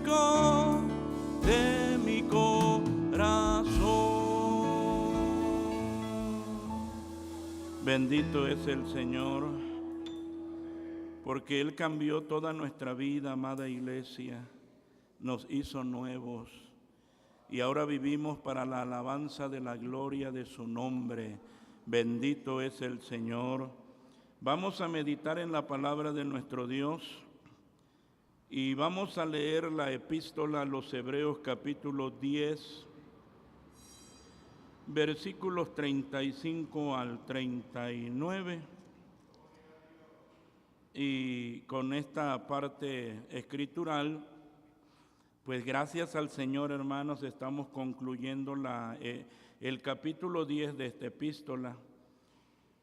único de mi corazón. Bendito es el Señor, porque Él cambió toda nuestra vida, amada iglesia, nos hizo nuevos y ahora vivimos para la alabanza de la gloria de su nombre. Bendito es el Señor. Vamos a meditar en la palabra de nuestro Dios y vamos a leer la epístola a los Hebreos capítulo 10, versículos 35 al 39. Y con esta parte escritural, pues gracias al Señor, hermanos, estamos concluyendo el capítulo 10 de esta epístola.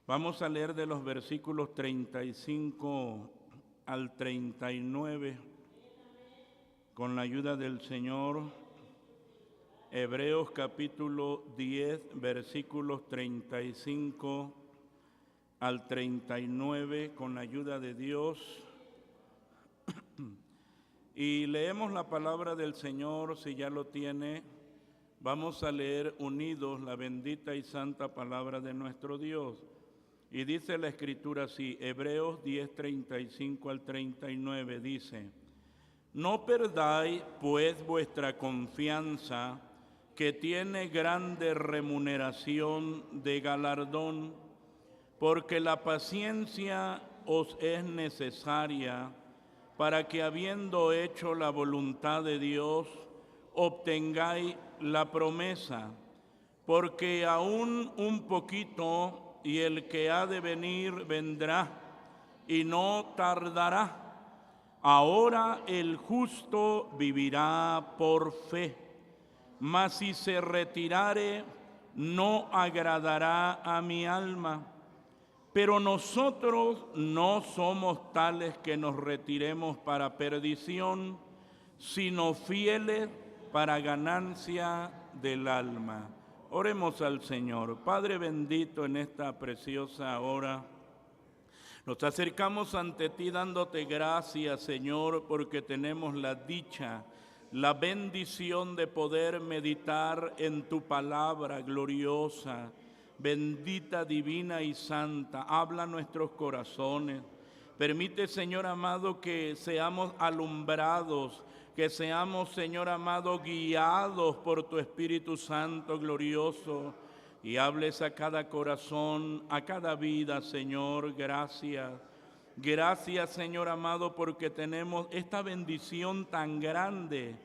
Vamos a leer de los versículos 35 al 39, con la ayuda del Señor. Hebreos capítulo 10, versículos 35 al 39, con la ayuda de Dios. Y leemos la palabra del Señor. Si ya lo tiene, vamos a leer unidos la bendita y santa palabra de nuestro Dios. Y dice la Escritura así, Hebreos 10, 35 al 39, dice: No perdáis pues vuestra confianza, que tiene grande remuneración de galardón, porque la paciencia os es necesaria para que, habiendo hecho la voluntad de Dios, obtengáis la promesa. Porque aún un poquito, y el que ha de venir vendrá, y no tardará. Ahora el justo vivirá por fe, mas si se retirare, no agradará a mi alma. Pero nosotros no somos tales que nos retiremos para perdición, sino fieles para ganancia del alma. Oremos al Señor. Padre bendito, en esta preciosa hora, nos acercamos ante ti dándote gracias, Señor, porque tenemos la dicha, la bendición de poder meditar en tu palabra gloriosa. Bendita, divina y santa, habla a nuestros corazones. Permite, Señor amado, que seamos alumbrados, que seamos, Señor amado, guiados por tu Espíritu Santo glorioso, y hables a cada corazón, a cada vida, Señor. Gracias. Gracias, Señor amado, porque tenemos esta bendición tan grande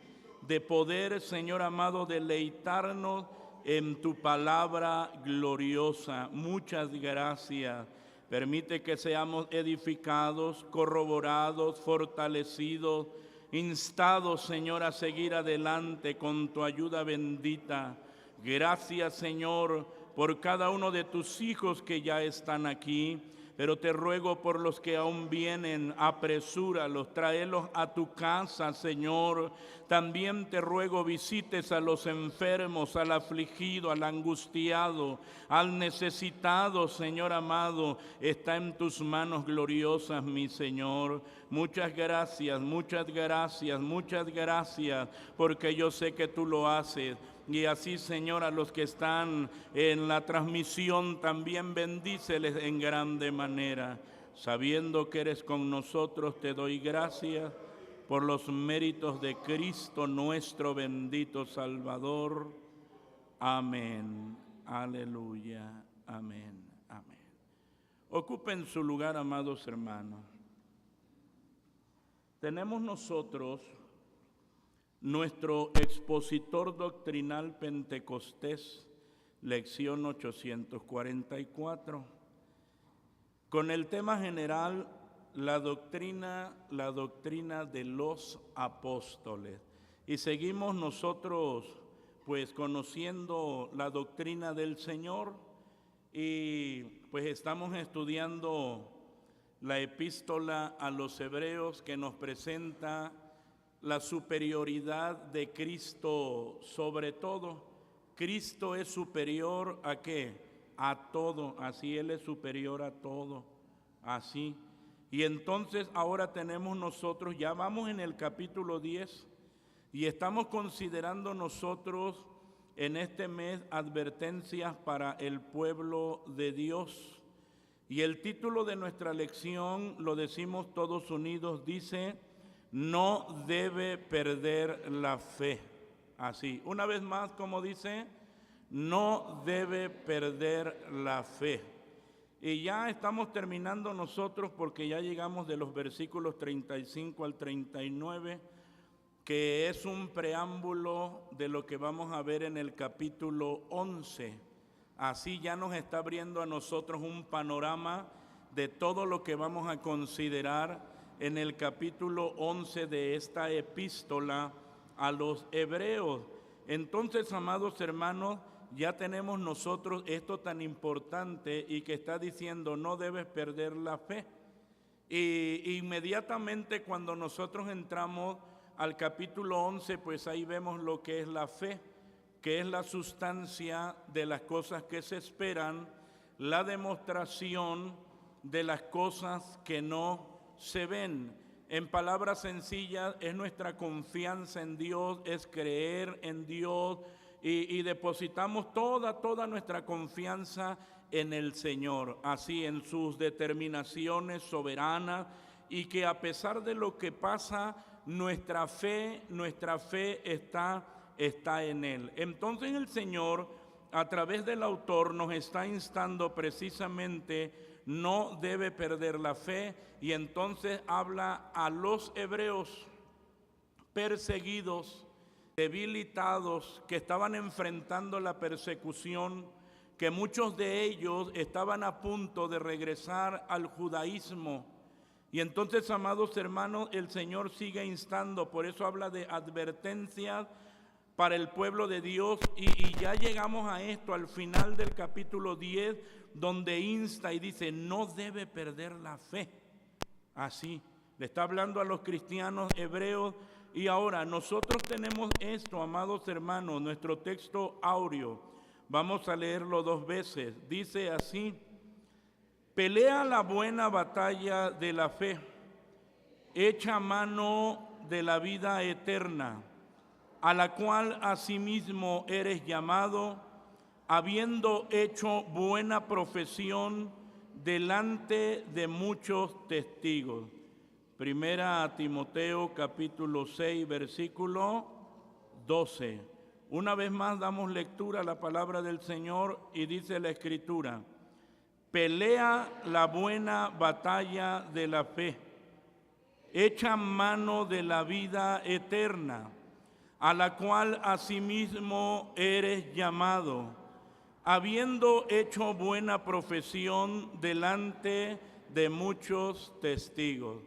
de poder, Señor amado, deleitarnos en tu palabra gloriosa. Muchas gracias. Permite que seamos edificados, corroborados, fortalecidos, instados, Señor, a seguir adelante con tu ayuda bendita. Gracias, Señor, por cada uno de tus hijos que ya están aquí, pero te ruego por los que aún vienen, apresúralos, tráelos a tu casa, Señor. También te ruego visites a los enfermos, al afligido, al angustiado, al necesitado, Señor amado. Está en tus manos gloriosas, mi Señor. Muchas gracias, muchas gracias, muchas gracias, porque yo sé que tú lo haces. Y así, Señor, a los que están en la transmisión también bendíceles en grande manera. Sabiendo que eres con nosotros, te doy gracias por los méritos de Cristo, nuestro bendito Salvador. Amén. Aleluya. Amén. Amén. Ocupen su lugar, amados hermanos. Tenemos nosotros nuestro expositor doctrinal pentecostés, lección 844, con el tema general, la doctrina de los apóstoles. Y seguimos nosotros, pues, conociendo la doctrina del Señor, y pues estamos estudiando la epístola a los Hebreos, que nos presenta la superioridad de Cristo sobre todo. Cristo es superior ¿a qué? A todo. Así Él es superior a todo. Así. Y entonces ahora tenemos nosotros, ya vamos en el capítulo 10, Y estamos considerando nosotros en este mes advertencias para el pueblo de Dios. Y el título de nuestra lección, lo decimos todos unidos, dice: no debe perder la fe. Así, una vez más, como dice, no debe perder la fe. Y ya estamos terminando nosotros porque ya llegamos de los versículos 35 al 39, que es un preámbulo de lo que vamos a ver en el capítulo 11. Así ya nos está abriendo a nosotros un panorama de todo lo que vamos a considerar en el capítulo 11 de esta epístola a los hebreos. Entonces, amados hermanos, ya tenemos nosotros esto tan importante y que está diciendo: no debes perder la fe. Y inmediatamente cuando nosotros entramos al capítulo 11, pues ahí vemos lo que es la fe, que es la sustancia de las cosas que se esperan, la demostración de las cosas que no se ven. En palabras sencillas, es nuestra confianza en Dios, es creer en Dios y depositamos toda nuestra confianza en el Señor, así en sus determinaciones soberanas, y que a pesar de lo que pasa, nuestra fe está en Él. Entonces el Señor, a través del autor, nos está instando precisamente: no debe perder la fe. Y entonces habla a los hebreos perseguidos, debilitados, que estaban enfrentando la persecución, que muchos de ellos estaban a punto de regresar al judaísmo. Y entonces, amados hermanos, el Señor sigue instando, por eso habla de advertencias para el pueblo de Dios, y ya llegamos a esto, al final del capítulo 10, donde insta y dice: no debe perder la fe. Así, le está hablando a los cristianos hebreos. Y ahora nosotros tenemos esto, amados hermanos, nuestro texto áureo. Vamos a leerlo 2 veces. Dice así: pelea la buena batalla de la fe, echa mano de la vida eterna, a la cual asimismo eres llamado, habiendo hecho buena profesión delante de muchos testigos. Primera a Timoteo capítulo 6, versículo 12. Una vez más damos lectura a la palabra del Señor y dice la Escritura: pelea la buena batalla de la fe, echa mano de la vida eterna, a la cual asimismo eres llamado, habiendo hecho buena profesión delante de muchos testigos.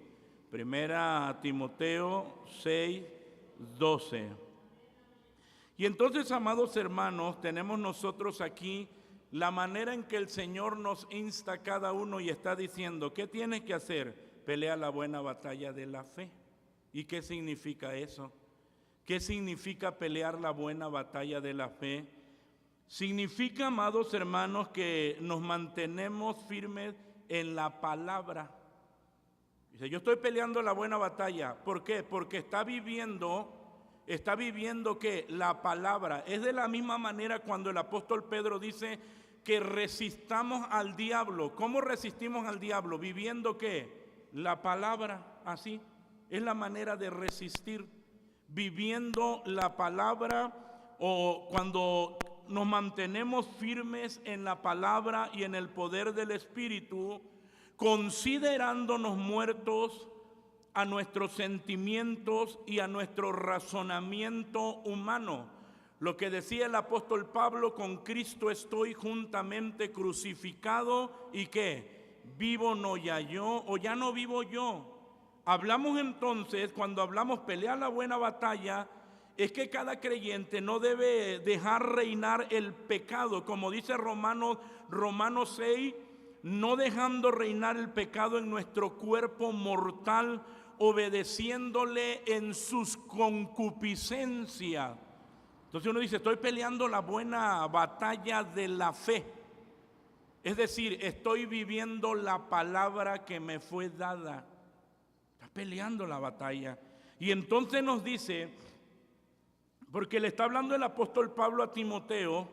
Primera a Timoteo 6, 12. Y entonces, amados hermanos, tenemos nosotros aquí la manera en que el Señor nos insta a cada uno y está diciendo: ¿qué tienes que hacer? Pelea la buena batalla de la fe. ¿Y qué significa eso? ¿Qué significa pelear la buena batalla de la fe? Significa, amados hermanos, que nos mantenemos firmes en la palabra. Dice: yo estoy peleando la buena batalla. ¿Por qué? Porque está viviendo que la palabra. Es de la misma manera cuando el apóstol Pedro dice que resistamos al diablo. ¿Cómo resistimos al diablo? Viviendo ¿qué? La palabra. Así es la manera de resistir, viviendo la palabra, o cuando nos mantenemos firmes en la palabra y en el poder del Espíritu, considerándonos muertos a nuestros sentimientos y a nuestro razonamiento humano. Lo que decía el apóstol Pablo: con Cristo estoy juntamente crucificado, y ¿qué? Vivo no ya yo, o ya no vivo yo. Hablamos entonces, cuando hablamos pelear la buena batalla, es que cada creyente no debe dejar reinar el pecado, como dice Romanos 6, no dejando reinar el pecado en nuestro cuerpo mortal, obedeciéndole en sus concupiscencias. Entonces uno dice: estoy peleando la buena batalla de la fe. Es decir, estoy viviendo la palabra que me fue dada. Está peleando la batalla. Y entonces nos dice Porque le está hablando el apóstol Pablo a Timoteo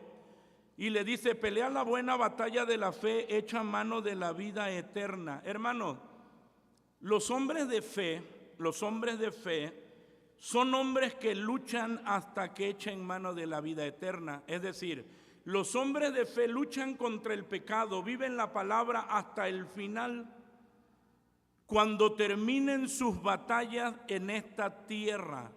y le dice: pelea la buena batalla de la fe, echa mano de la vida eterna. Hermanos, los hombres de fe son hombres que luchan hasta que echen mano de la vida eterna. Es decir, los hombres de fe luchan contra el pecado, viven la palabra hasta el final, cuando terminen sus batallas en esta tierra.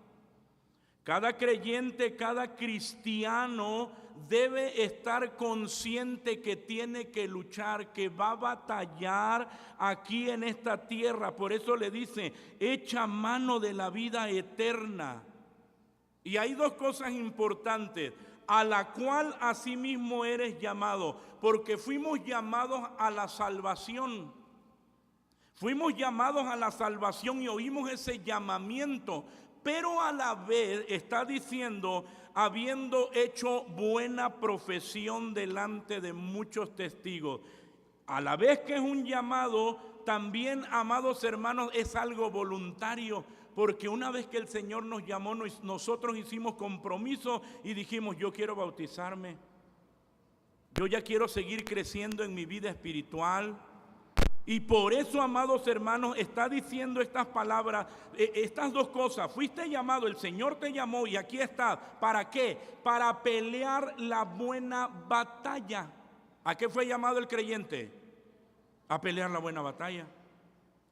Cada creyente, cada cristiano debe estar consciente que tiene que luchar, que va a batallar aquí en esta tierra. Por eso le dice: echa mano de la vida eterna. Y hay dos cosas importantes: a la cual asimismo eres llamado, porque fuimos llamados a la salvación. Fuimos llamados a la salvación y oímos ese llamamiento. Pero a la vez está diciendo: habiendo hecho buena profesión delante de muchos testigos. A la vez que es un llamado, también, amados hermanos, es algo voluntario. Porque una vez que el Señor nos llamó, nosotros hicimos compromiso y dijimos: yo quiero bautizarme. Yo ya quiero seguir creciendo en mi vida espiritual. Y por eso, amados hermanos, está diciendo estas palabras, estas dos cosas. Fuiste llamado, el Señor te llamó y aquí está. ¿Para qué? Para pelear la buena batalla. ¿A qué fue llamado el creyente? A pelear la buena batalla.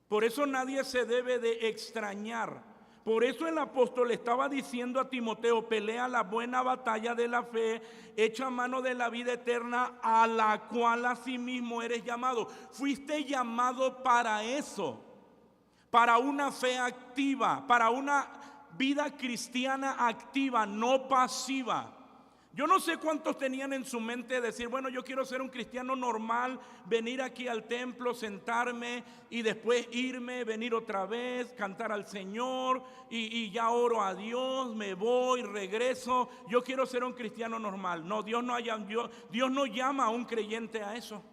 Por eso nadie se debe de extrañar. Por eso el apóstol estaba diciendo a Timoteo: pelea la buena batalla de la fe, echa mano de la vida eterna, a la cual asimismo eres llamado. Fuiste llamado para eso, para una fe activa, para una vida cristiana activa, no pasiva. Yo no sé cuántos tenían en su mente decir: bueno, yo quiero ser un cristiano normal, venir aquí al templo, sentarme y después irme, venir otra vez, cantar al Señor y ya oro a Dios, me voy, regreso. Yo quiero ser un cristiano normal. No, Dios no llama a un creyente a eso.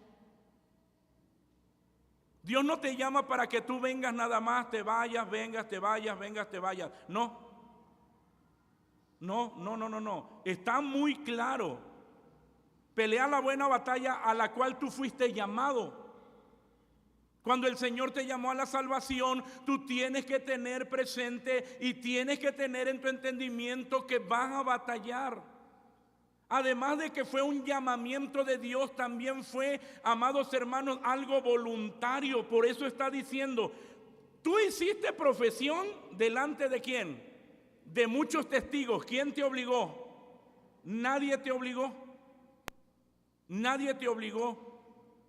Dios no te llama para que tú vengas nada más, te vayas, vengas, te vayas, vengas, te vayas. No. No. Está muy claro. Pelea la buena batalla a la cual tú fuiste llamado. Cuando el Señor te llamó a la salvación, tú tienes que tener presente y tienes que tener en tu entendimiento que vas a batallar. Además de que fue un llamamiento de Dios, también fue, amados hermanos, algo voluntario. Por eso está diciendo: tú hiciste profesión delante de ¿quién? De muchos testigos. ¿Quién te obligó? Nadie te obligó. Nadie te obligó.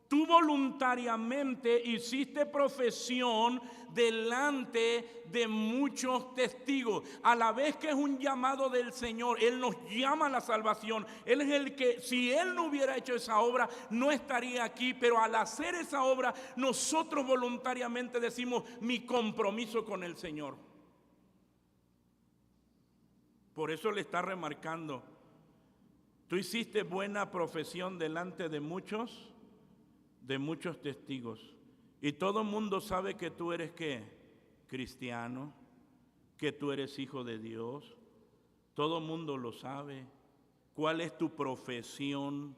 Tú voluntariamente hiciste profesión delante de muchos testigos. A la vez que es un llamado del Señor, Él nos llama a la salvación. Él es el que, si Él no hubiera hecho esa obra, no estaría aquí. Pero al hacer esa obra, nosotros voluntariamente decimos: mi compromiso con el Señor. Por eso le está remarcando: tú hiciste buena profesión delante de muchos testigos. Y todo el mundo sabe que tú eres ¿qué? Cristiano, que tú eres hijo de Dios. Todo el mundo lo sabe. ¿Cuál es tu profesión?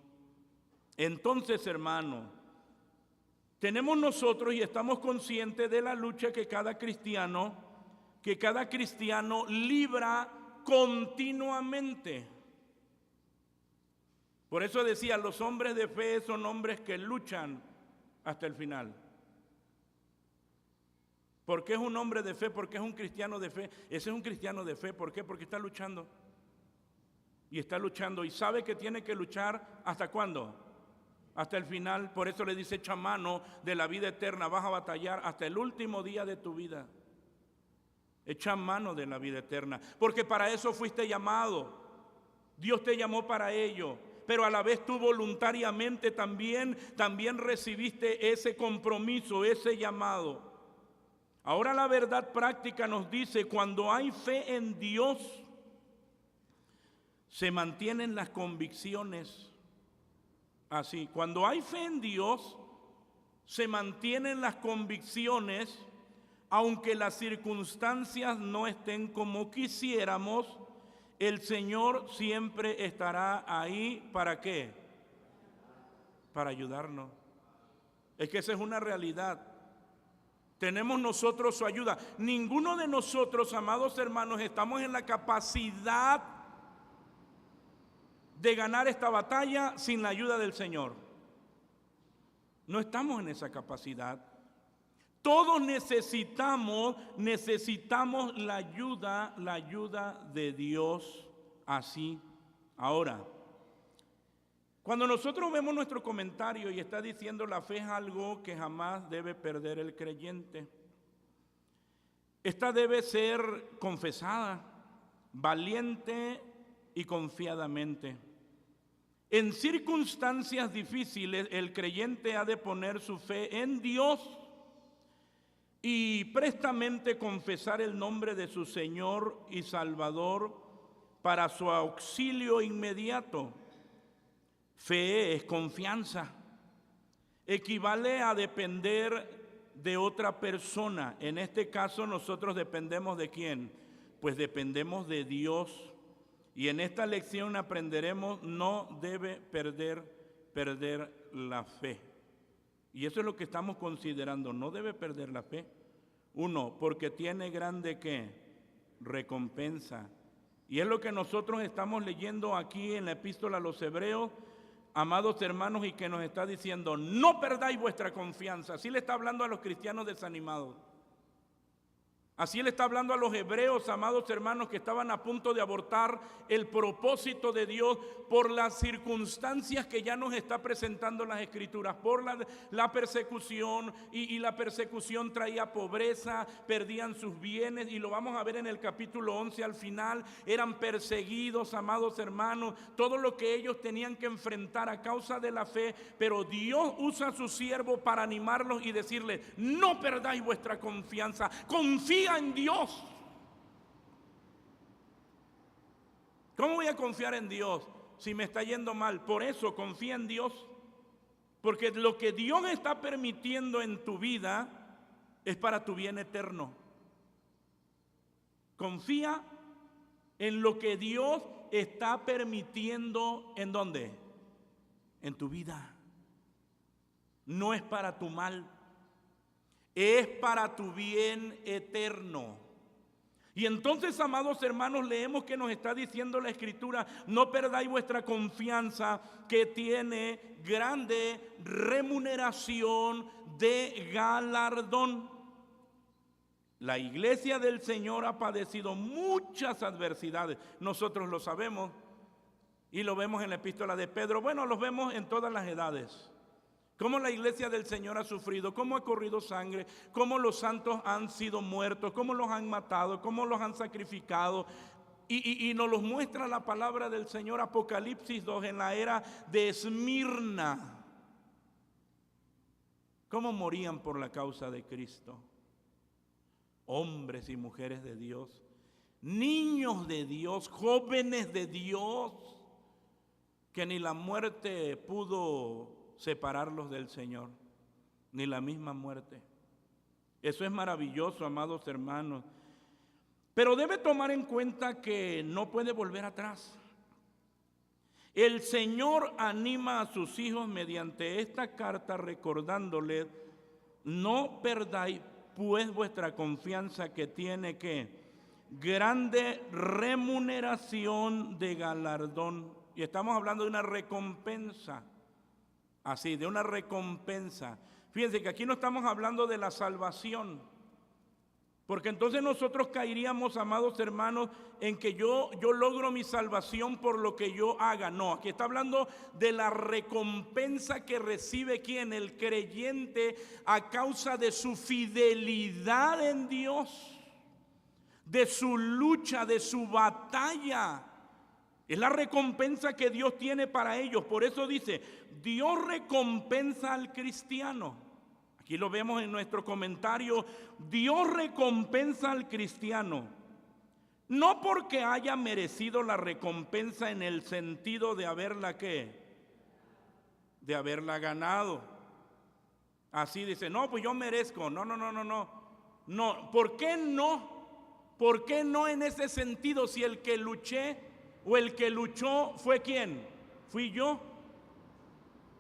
Entonces, hermano, tenemos nosotros y estamos conscientes de la lucha que cada cristiano libra continuamente. Por eso decía: los hombres de fe son hombres que luchan hasta el final. ¿Por qué es un hombre de fe? ¿Por qué es un cristiano de fe? Ese es un cristiano de fe. ¿Por qué? Porque está luchando. Y está luchando y sabe que tiene que luchar. ¿Hasta cuándo? Hasta el final. Por eso le dice: echa mano de la vida eterna. Vas a batallar hasta el último día de tu vida. Echa mano de la vida eterna, porque para eso fuiste llamado. Dios te llamó para ello, pero a la vez tú voluntariamente también recibiste ese compromiso, ese llamado. Ahora la verdad práctica nos dice: cuando hay fe en Dios, se mantienen las convicciones así. Cuando hay fe en Dios, se mantienen las convicciones. Aunque las circunstancias no estén como quisiéramos, el Señor siempre estará ahí. ¿Para qué? Para ayudarnos. Es que esa es una realidad. Tenemos nosotros su ayuda. Ninguno de nosotros, amados hermanos, estamos en la capacidad de ganar esta batalla sin la ayuda del Señor. No estamos en esa capacidad. Todos necesitamos la ayuda de Dios así. Ahora, cuando nosotros vemos nuestro comentario y está diciendo la fe es algo que jamás debe perder el creyente. Esta debe ser confesada, valiente y confiadamente. En circunstancias difíciles, el creyente ha de poner su fe en Dios y prestamente confesar el nombre de su Señor y Salvador para su auxilio inmediato. Fe es confianza. Equivale a depender de otra persona. En este caso nosotros dependemos ¿de quién? Pues dependemos de Dios. Y en esta lección aprenderemos, no debe perder la fe. Y eso es lo que estamos considerando, no debe perder la fe. Uno, porque tiene grande ¿qué? Recompensa. Y es lo que nosotros estamos leyendo aquí en la epístola a los Hebreos, amados hermanos, y que nos está diciendo, no perdáis vuestra confianza. Así le está hablando a los cristianos desanimados. Así le está hablando a los hebreos, amados hermanos, que estaban a punto de abortar el propósito de Dios por las circunstancias que ya nos está presentando las Escrituras, por la persecución, y la persecución traía pobreza, perdían sus bienes, y lo vamos a ver en el capítulo 11 al final. Eran perseguidos, amados hermanos, todo lo que ellos tenían que enfrentar a causa de la fe, pero Dios usa a su siervo para animarlos y decirles, no perdáis vuestra confianza, confía en Dios. ¿Cómo voy a confiar en Dios si me está yendo mal? Por eso confía en Dios, porque lo que Dios está permitiendo en tu vida es para tu bien eterno. Confía en lo que Dios está permitiendo. ¿En dónde? En tu vida. No es para tu mal, es para tu bien eterno. Y entonces, amados hermanos, leemos que nos está diciendo la Escritura, no perdáis vuestra confianza, que tiene grande remuneración de galardón. La iglesia del Señor ha padecido muchas adversidades, nosotros lo sabemos y lo vemos en la epístola de Pedro. Bueno, los vemos en todas las edades. Cómo la iglesia del Señor ha sufrido, cómo ha corrido sangre, cómo los santos han sido muertos, cómo los han matado, cómo los han sacrificado. Y nos los muestra la palabra del Señor, Apocalipsis 2, en la era de Esmirna. Cómo morían por la causa de Cristo. Hombres y mujeres de Dios, niños de Dios, jóvenes de Dios, que ni la muerte pudo separarlos del Señor, ni la misma muerte. Eso es maravilloso, amados hermanos. Pero debe tomar en cuenta que no puede volver atrás. El Señor anima a sus hijos mediante esta carta recordándoles, no perdáis pues vuestra confianza, que tiene que grande remuneración de galardón. Y estamos hablando de una recompensa. Así, de una recompensa. Fíjense que aquí no estamos hablando de la salvación, porque entonces nosotros caeríamos, amados hermanos, en que yo logro mi salvación por lo que yo haga. No, aquí está hablando de la recompensa que recibe ¿quién? El creyente, a causa de su fidelidad en Dios, de su lucha, de su batalla. Es la recompensa que Dios tiene para ellos. Por eso dice, Dios recompensa al cristiano. Aquí lo vemos en nuestro comentario. Dios recompensa al cristiano. No porque haya merecido la recompensa en el sentido de haberla ¿qué? De haberla ganado. Así dice, no, pues yo merezco. No. No, ¿por qué no? ¿Por qué no en ese sentido si el que luché ¿O el que luchó fue quién? Fui yo.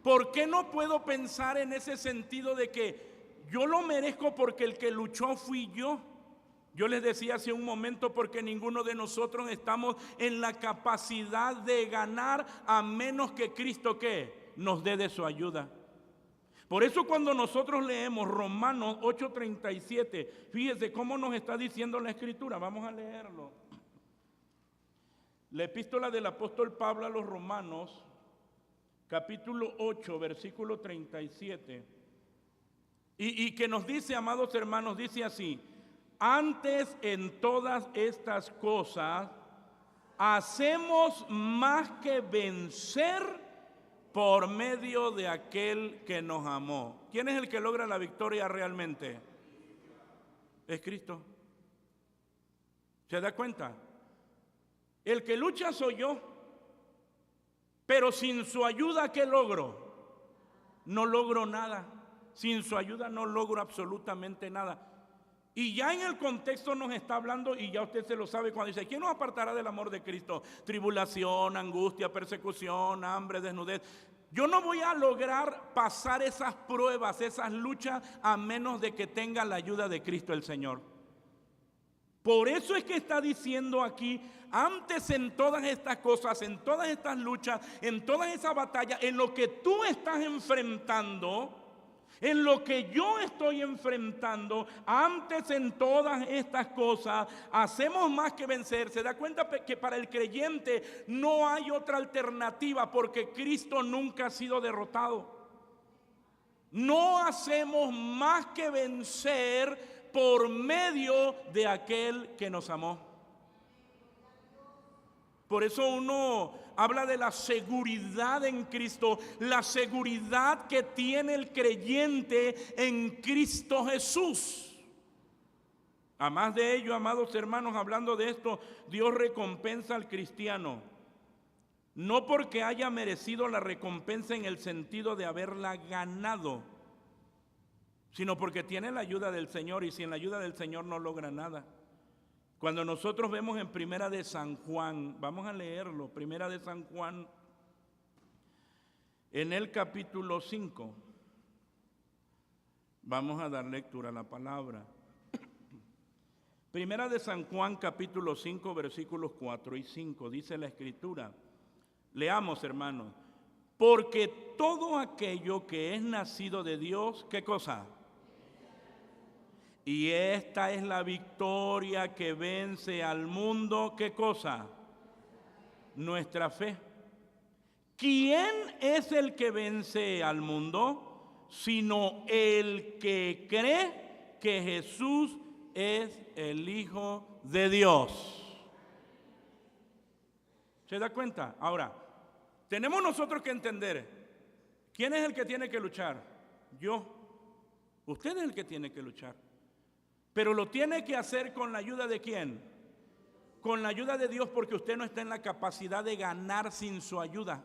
¿Por qué no puedo pensar en ese sentido de que yo lo merezco porque el que luchó fui yo? Yo les decía hace un momento, porque ninguno de nosotros estamos en la capacidad de ganar a menos que Cristo, ¿qué?, nos dé de su ayuda. Por eso cuando nosotros leemos Romanos 8:37, fíjese cómo nos está diciendo la Escritura. Vamos a leerlo. La epístola del apóstol Pablo a los Romanos, capítulo 8, versículo 37. Y que nos dice, amados hermanos, dice así: antes en todas estas cosas hacemos más que vencer por medio de aquel que nos amó. ¿Quién es el que logra la victoria realmente? Es Cristo. ¿Se da cuenta? El que lucha soy yo, pero sin su ayuda, ¿qué logro? No logro nada. Sin su ayuda no logro absolutamente nada. Y ya en el contexto nos está hablando, y ya usted se lo sabe cuando dice: ¿quién nos apartará del amor de Cristo? Tribulación, angustia, persecución, hambre, desnudez. Yo no voy a lograr pasar esas pruebas, esas luchas, a menos de que tenga la ayuda de Cristo el Señor. Por eso es que está diciendo aquí: antes en todas estas cosas, en todas estas luchas, en todas esas batallas, en lo que tú estás enfrentando, en lo que yo estoy enfrentando, antes en todas estas cosas hacemos más que vencer. Se da cuenta que para el creyente no hay otra alternativa, porque Cristo nunca ha sido derrotado. No hacemos más que vencer por medio de aquel que nos amó. Por eso uno habla de la seguridad en Cristo, la seguridad que tiene el creyente en Cristo Jesús. Además de ello, amados hermanos, hablando de esto, Dios recompensa al cristiano, no porque haya merecido la recompensa en el sentido de haberla ganado, sino porque tiene la ayuda del Señor, y sin la ayuda del Señor no logra nada. Cuando nosotros vemos en Primera de San Juan, vamos a leerlo, Primera de San Juan, en el capítulo 5, vamos a dar lectura a la palabra. Primera de San Juan, capítulo 5, versículos 4 y 5, dice la Escritura. Leamos, hermanos: porque todo aquello que es nacido de Dios, ¿qué cosa? Y esta es la victoria que vence al mundo, ¿qué cosa? Nuestra fe. ¿Quién es el que vence al mundo? Sino el que cree que Jesús es el Hijo de Dios. ¿Se da cuenta? Ahora, tenemos nosotros que entender: ¿quién es el que tiene que luchar? Yo. Usted es el que tiene que luchar. Pero lo tiene que hacer con la ayuda de ¿quién? Con la ayuda de Dios, porque usted no está en la capacidad de ganar sin su ayuda.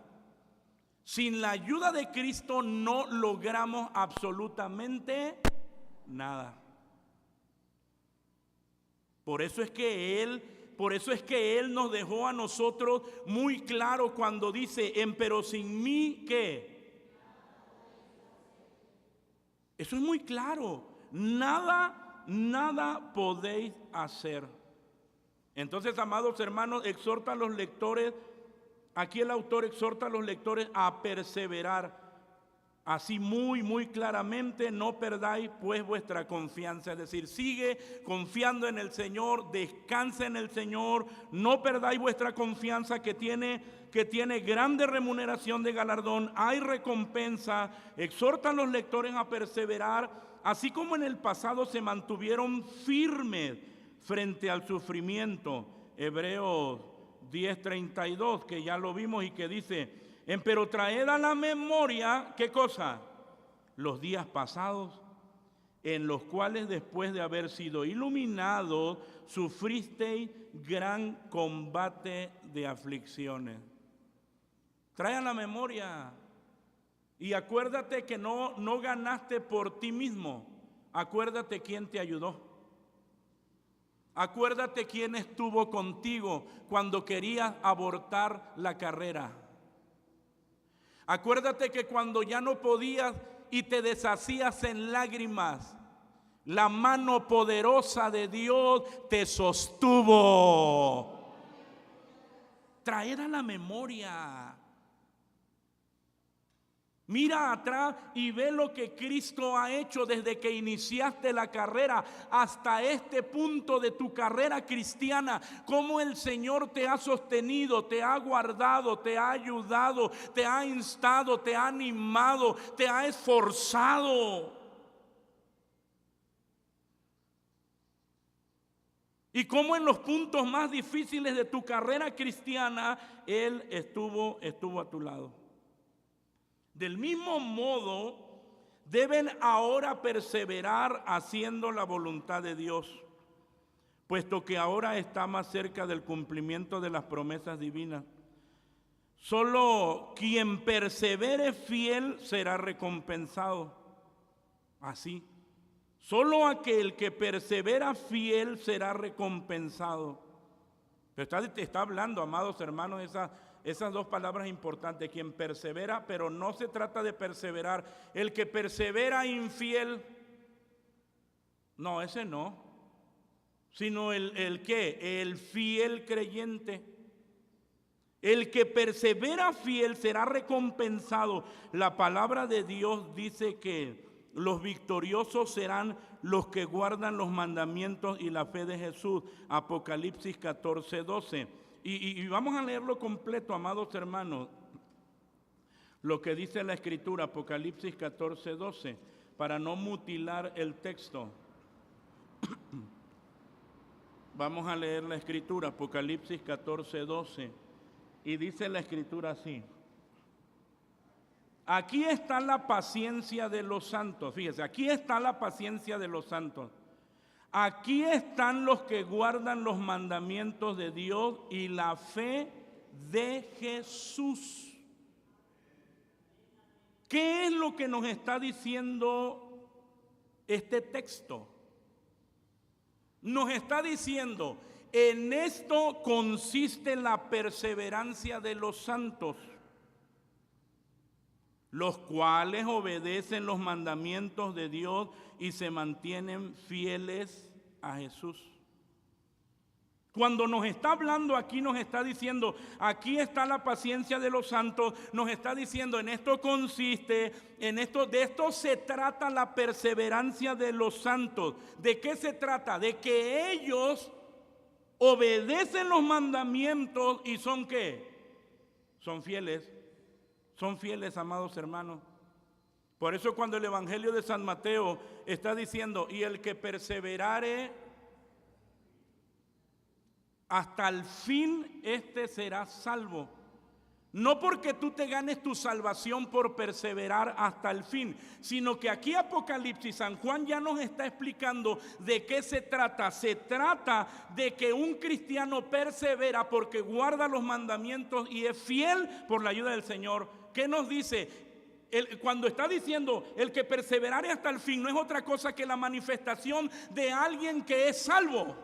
Sin la ayuda de Cristo no logramos absolutamente nada. Por eso es que Él nos dejó a nosotros muy claro cuando dice: pero sin mí, ¿qué? Eso es muy claro. Nada podéis hacer. Entonces, amados hermanos, exhorta a los lectores, aquí el autor exhorta a los lectores a perseverar. Así muy claramente: no perdáis pues vuestra confianza. Es decir, sigue confiando en el Señor, descansa en el Señor, no perdáis vuestra confianza, que tiene grande remuneración de galardón, hay recompensa. Exhorta a los lectores a perseverar, así como en el pasado se mantuvieron firmes frente al sufrimiento. Hebreos 10:32, que ya lo vimos y que dice: pero traed a la memoria, ¿qué cosa? Los días pasados, en los cuales después de haber sido iluminados, sufristeis gran combate de aflicciones. Trae a la memoria. Y acuérdate que no ganaste por ti mismo. Acuérdate quién te ayudó. Acuérdate quién estuvo contigo cuando querías abortar la carrera. Acuérdate que cuando ya no podías y te deshacías en lágrimas, la mano poderosa de Dios te sostuvo. Traer a la memoria. Mira atrás y ve lo que Cristo ha hecho desde que iniciaste la carrera hasta este punto de tu carrera cristiana. Cómo el Señor te ha sostenido, te ha guardado, te ha ayudado, te ha instado, te ha animado, te ha esforzado. Y cómo en los puntos más difíciles de tu carrera cristiana, Él estuvo a tu lado. Del mismo modo, deben ahora perseverar haciendo la voluntad de Dios, puesto que ahora está más cerca del cumplimiento de las promesas divinas. Solo quien persevere fiel será recompensado. Así, solo aquel que persevera fiel será recompensado. Pero está hablando, amados hermanos, esas dos palabras importantes, quien persevera, pero no se trata de perseverar. El que persevera infiel, no, ese no, sino el fiel creyente. El que persevera fiel será recompensado. La palabra de Dios dice que los victoriosos serán los que guardan los mandamientos y la fe de Jesús. Apocalipsis 14:12. Y vamos a leerlo completo, amados hermanos. Lo que dice la Escritura, Apocalipsis 14:12, para no mutilar el texto. Vamos a leer la Escritura, Apocalipsis 14:12. Y dice la Escritura así. Aquí está la paciencia de los santos. Fíjese, aquí está la paciencia de los santos. Aquí están los que guardan los mandamientos de Dios y la fe de Jesús. ¿Qué es lo que nos está diciendo este texto? Nos está diciendo, en esto consiste la perseverancia de los santos, los cuales obedecen los mandamientos de Dios y se mantienen fieles a Jesús. Cuando nos está hablando aquí, nos está diciendo, aquí está la paciencia de los santos, nos está diciendo, en esto consiste, de esto se trata la perseverancia de los santos. ¿De qué se trata? De que ellos obedecen los mandamientos y son ¿qué? Son fieles. Son fieles, amados hermanos. Por eso cuando el Evangelio de San Mateo está diciendo, y el que perseverare hasta el fin, este será salvo. No porque tú te ganes tu salvación por perseverar hasta el fin, sino que aquí Apocalipsis, San Juan ya nos está explicando de qué se trata. Se trata de que un cristiano persevera porque guarda los mandamientos y es fiel por la ayuda del Señor. ¿Qué nos dice? Cuando está diciendo el que perseverare hasta el fin, no es otra cosa que la manifestación de alguien que es salvo.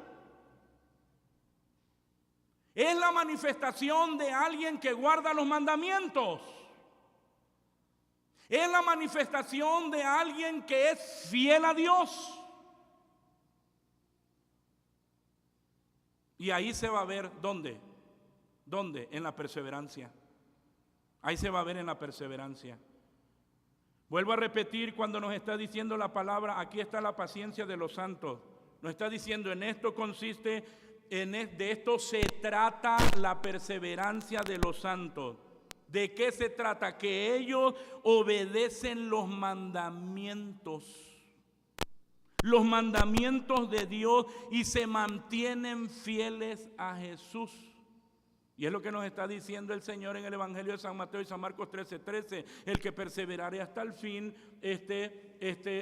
Es la manifestación de alguien que guarda los mandamientos. Es la manifestación de alguien que es fiel a Dios. Y ahí se va a ver ¿dónde? ¿Dónde? En la perseverancia. Ahí se va a ver en la perseverancia. Vuelvo a repetir cuando nos está diciendo la palabra, aquí está la paciencia de los santos. Nos está diciendo, en esto consiste, de esto se trata la perseverancia de los santos. ¿De qué se trata? Que ellos obedecen los mandamientos de Dios y se mantienen fieles a Jesús. Y es lo que nos está diciendo el Señor en el Evangelio de San Mateo y San Marcos 13:13. El que perseverare hasta el fin,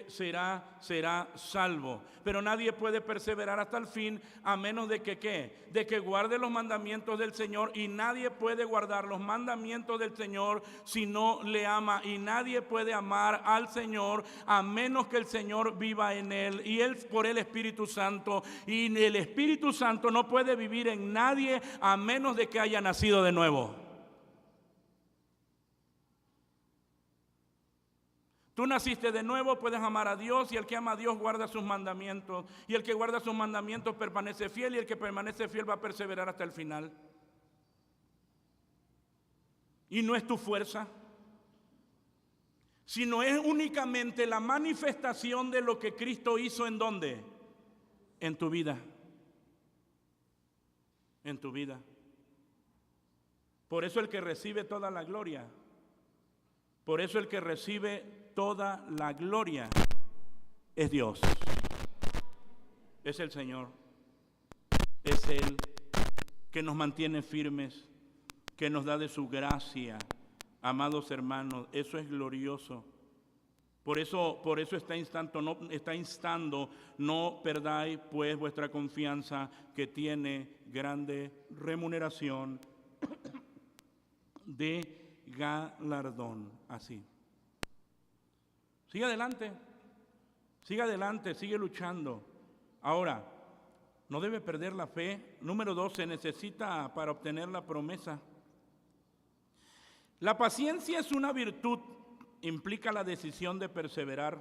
será salvo. Pero nadie puede perseverar hasta el fin a menos de que ¿qué? De que guarde los mandamientos del Señor, y nadie puede guardar los mandamientos del Señor si no le ama, y nadie puede amar al Señor a menos que el Señor viva en él, y él por el Espíritu Santo, y el Espíritu Santo no puede vivir en nadie a menos de que haya nacido de nuevo. Tú naciste de nuevo, puedes amar a Dios, y el que ama a Dios guarda sus mandamientos, y el que guarda sus mandamientos permanece fiel, y el que permanece fiel va a perseverar hasta el final. Y no es tu fuerza, sino es únicamente la manifestación de lo que Cristo hizo. ¿En dónde? En tu vida. En tu vida. Por eso el que recibe toda la gloria, por eso el que recibe toda la gloria es Dios, es el Señor, es Él que nos mantiene firmes, que nos da de su gracia. Amados hermanos, eso es glorioso. Por eso está instando, no perdáis pues vuestra confianza, que tiene grande remuneración de galardón. Así. Sigue adelante, sigue luchando. Ahora, no debe perder la fe. Número 2, se necesita para obtener la promesa. La paciencia es una virtud, implica la decisión de perseverar,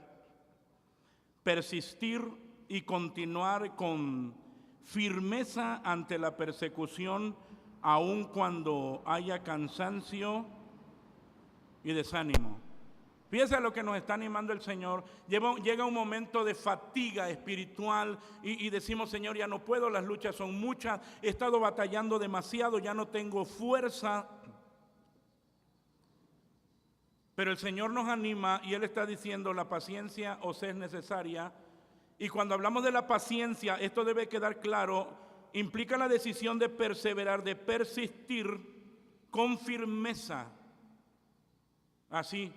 persistir y continuar con firmeza ante la persecución, aun cuando haya cansancio y desánimo. Fíjense a lo que nos está animando el Señor. Llega un momento de fatiga espiritual y decimos: Señor, ya no puedo, las luchas son muchas, he estado batallando demasiado, ya no tengo fuerza. Pero el Señor nos anima y Él está diciendo: la paciencia os es necesaria. Y cuando hablamos de la paciencia, esto debe quedar claro, implica la decisión de perseverar, de persistir con firmeza. Así.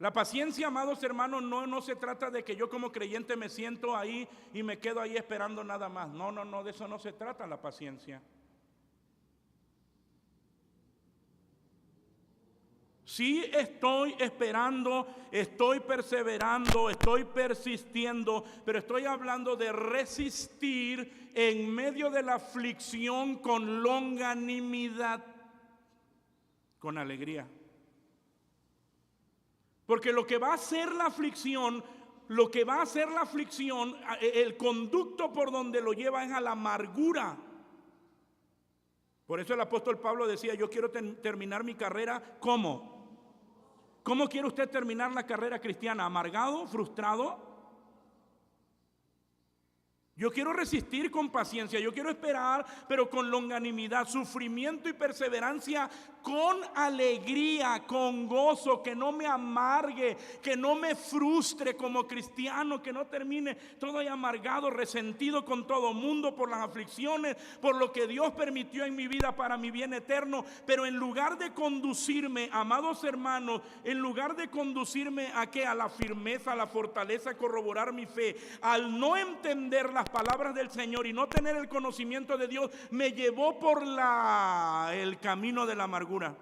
La paciencia, amados hermanos, no se trata de que yo como creyente me siento ahí y me quedo ahí esperando nada más. No, de eso no se trata la paciencia. Sí estoy esperando, estoy perseverando, estoy persistiendo, pero estoy hablando de resistir en medio de la aflicción con longanimidad, con alegría. Porque lo que va a hacer la aflicción, el conducto por donde lo lleva es a la amargura. Por eso el apóstol Pablo decía: yo quiero terminar mi carrera, ¿cómo? ¿Cómo quiere usted terminar la carrera cristiana? ¿Amargado? ¿Frustrado? Yo quiero resistir con paciencia, yo quiero esperar, pero con longanimidad, sufrimiento y perseverancia, con alegría, con gozo, que no me amargue, que no me frustre como cristiano, que no termine todo ahí amargado, resentido con todo mundo por las aflicciones, por lo que Dios permitió en mi vida para mi bien eterno. Pero en lugar de conducirme, amados hermanos, en lugar de conducirme ¿a qué? A la firmeza, a la fortaleza, a corroborar mi fe, al no entender las palabras del Señor y no tener el conocimiento de Dios, me llevó por el camino de la amargura.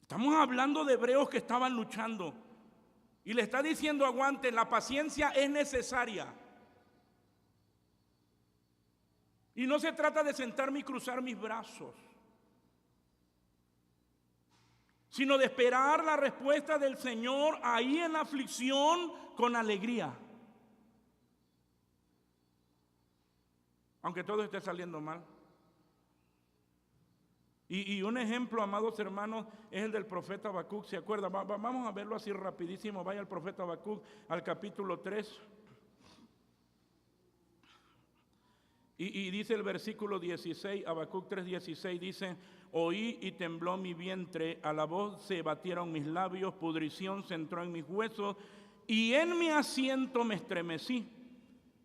Estamos hablando de hebreos que estaban luchando y le está diciendo: aguanten, la paciencia es necesaria. Y no se trata de sentarme y cruzar mis brazos, sino de esperar la respuesta del Señor ahí en la aflicción con alegría. Aunque todo esté saliendo mal. Y un ejemplo, amados hermanos, es el del profeta Habacuc. ¿Se acuerdan? Vamos a verlo así rapidísimo. Vaya al profeta Habacuc al capítulo 3. Y dice el versículo 16, Habacuc 3:16, dice: oí y tembló mi vientre, a la voz se batieron mis labios, pudrición se entró en mis huesos, y en mi asiento me estremecí.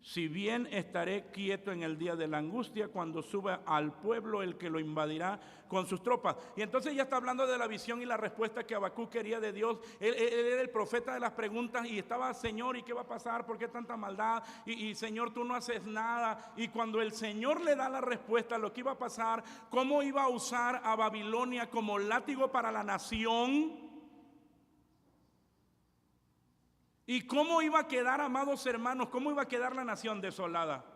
si bien estaré quieto en el día de la angustia, cuando suba al pueblo el que lo invadirá con sus tropas. Y entonces ya está hablando de la visión y la respuesta que Habacuc quería de Dios. Él era el profeta de las preguntas y estaba: Señor, ¿y qué va a pasar? ¿Por qué tanta maldad? Y Señor, tú no haces nada. Y cuando el Señor le da la respuesta a lo que iba a pasar, cómo iba a usar a Babilonia como látigo para la nación, y cómo iba a quedar, amados hermanos, cómo iba a quedar la nación desolada.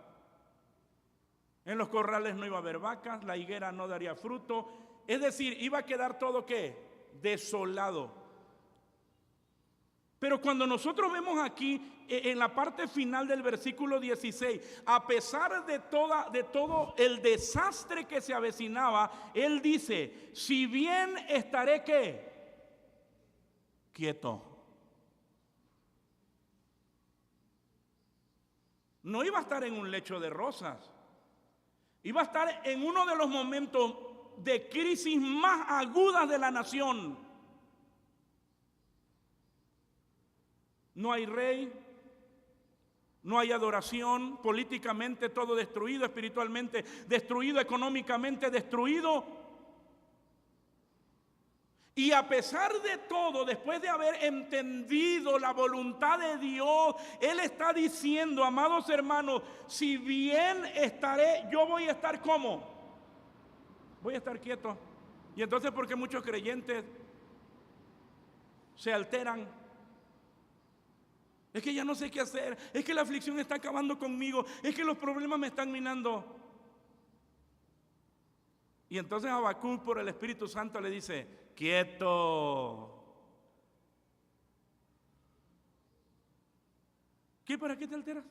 En los corrales no iba a haber vacas, la higuera no daría fruto. Es decir, iba a quedar todo ¿qué? Desolado. Pero cuando nosotros vemos aquí en la parte final del versículo 16, a pesar de todo el desastre que se avecinaba, él dice: si bien estaré ¿qué? Quieto. No iba a estar en un lecho de rosas. Iba a estar en uno de los momentos de crisis más agudas de la nación. No hay rey, no hay adoración, políticamente todo destruido, espiritualmente destruido, económicamente destruido. Y a pesar de todo, después de haber entendido la voluntad de Dios, él está diciendo: amados hermanos, si bien estaré, yo voy a estar ¿cómo? Voy a estar quieto. Y entonces, ¿por qué muchos creyentes se alteran? Es que ya no sé qué hacer, es que la aflicción está acabando conmigo, es que los problemas me están minando. Y entonces Habacuc, por el Espíritu Santo, le dice: quieto. ¿Qué? ¿Para qué te alteras?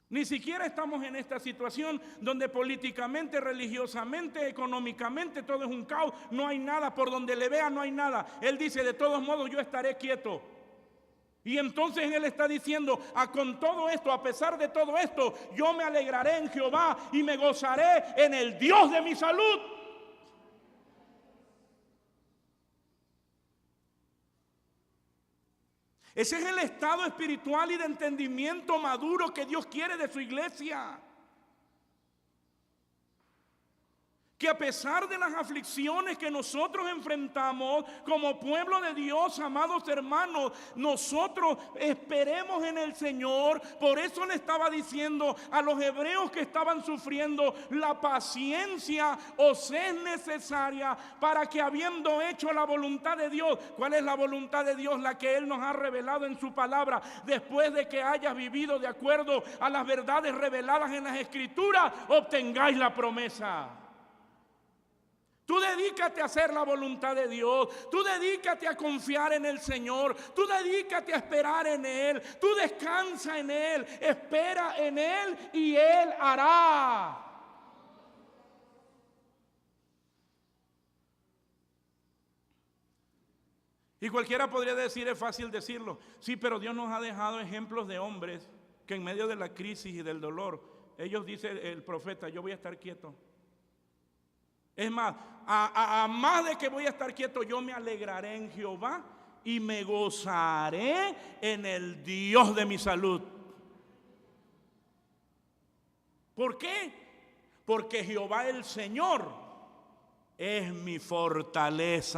Ni siquiera estamos en esta situación donde políticamente, religiosamente, económicamente todo es un caos. No hay nada, por donde le vea no hay nada. Él dice: de todos modos yo estaré quieto. Y entonces él está diciendo: con todo esto, a pesar de todo esto, yo me alegraré en Jehová y me gozaré en el Dios de mi salud. Ese es el estado espiritual y de entendimiento maduro que Dios quiere de su iglesia. Que a pesar de las aflicciones que nosotros enfrentamos como pueblo de Dios, amados hermanos, nosotros esperemos en el Señor. Por eso le estaba diciendo a los hebreos que estaban sufriendo: la paciencia os es necesaria para que, habiendo hecho la voluntad de Dios. ¿Cuál es la voluntad de Dios? La que Él nos ha revelado en su palabra. Después de que hayas vivido de acuerdo a las verdades reveladas en las Escrituras, obtengáis la promesa. Tú dedícate a hacer la voluntad de Dios. Tú dedícate a confiar en el Señor. Tú dedícate a esperar en Él. Tú descansa en Él. Espera en Él y Él hará. Y cualquiera podría decir: es fácil decirlo. Sí, pero Dios nos ha dejado ejemplos de hombres que en medio de la crisis y del dolor, ellos, dice el profeta: yo voy a estar quieto. Es más, a más de que voy a estar quieto, yo me alegraré en Jehová y me gozaré en el Dios de mi salud. ¿Por qué? Porque Jehová el Señor es mi fortaleza.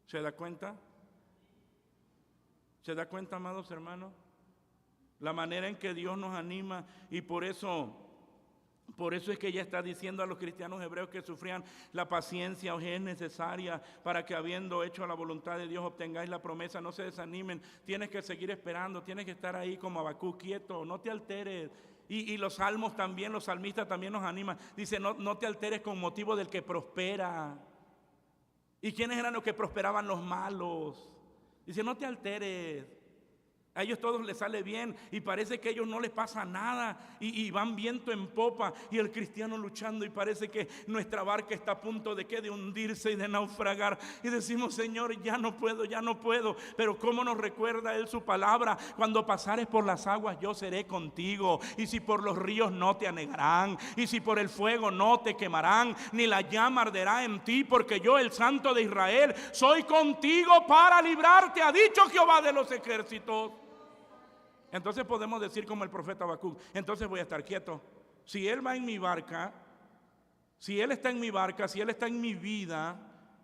¿Se da cuenta? ¿Se da cuenta, amados hermanos? La manera en que Dios nos anima. Y por eso es que ella está diciendo a los cristianos hebreos que sufrían: la paciencia os es necesaria para que, habiendo hecho la voluntad de Dios, obtengáis la promesa. No se desanimen, tienes que seguir esperando, tienes que estar ahí como Habacuc, quieto, no te alteres. Y los salmos también, los salmistas también nos animan. Dice: no te alteres con motivo del que prospera. ¿Y quiénes eran los que prosperaban? Los malos. Dice: no te alteres. A ellos todos les sale bien y parece que a ellos no les pasa nada y van viento en popa, y el cristiano luchando y parece que nuestra barca está a punto de hundirse y de naufragar, y decimos: Señor, ya no puedo. Pero cómo nos recuerda Él su palabra: cuando pasares por las aguas, yo seré contigo, y si por los ríos, no te anegarán, y si por el fuego, no te quemarán, ni la llama arderá en ti, porque yo, el Santo de Israel, soy contigo para librarte, ha dicho Jehová de los ejércitos. Entonces podemos decir como el profeta Habacuc: entonces voy a estar quieto. Si Él va en mi barca, si Él está en mi barca, si Él está en mi vida,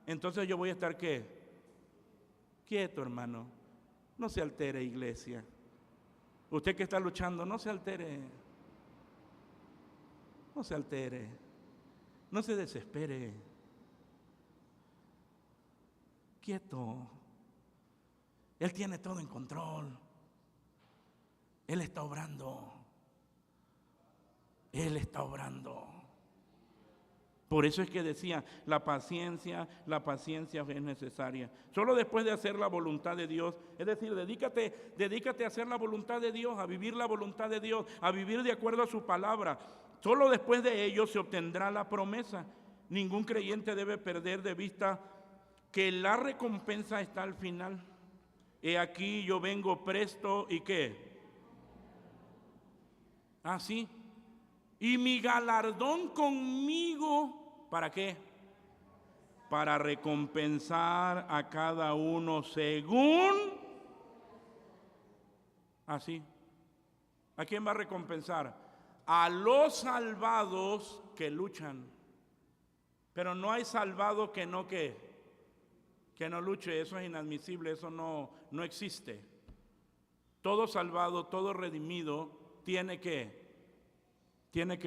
entonces yo voy a estar ¿qué? Quieto, hermano. No se altere, iglesia. Usted que está luchando, no se altere. No se altere. No se desespere. Quieto. Él tiene todo en control. Él está obrando. Él está obrando. Por eso es que decía: la paciencia es necesaria. Solo después de hacer la voluntad de Dios, es decir, dedícate a hacer la voluntad de Dios, a vivir la voluntad de Dios, a vivir de acuerdo a su palabra. Solo después de ello se obtendrá la promesa. Ningún creyente debe perder de vista que la recompensa está al final. He aquí, yo vengo presto, ¿y qué? Sí. Y mi galardón conmigo, ¿para qué? Para recompensar a cada uno según. Así. ¿A quién va a recompensar? A los salvados que luchan. Pero no hay salvado que no luche. Eso es inadmisible, eso no existe. Todo salvado, todo redimido tiene que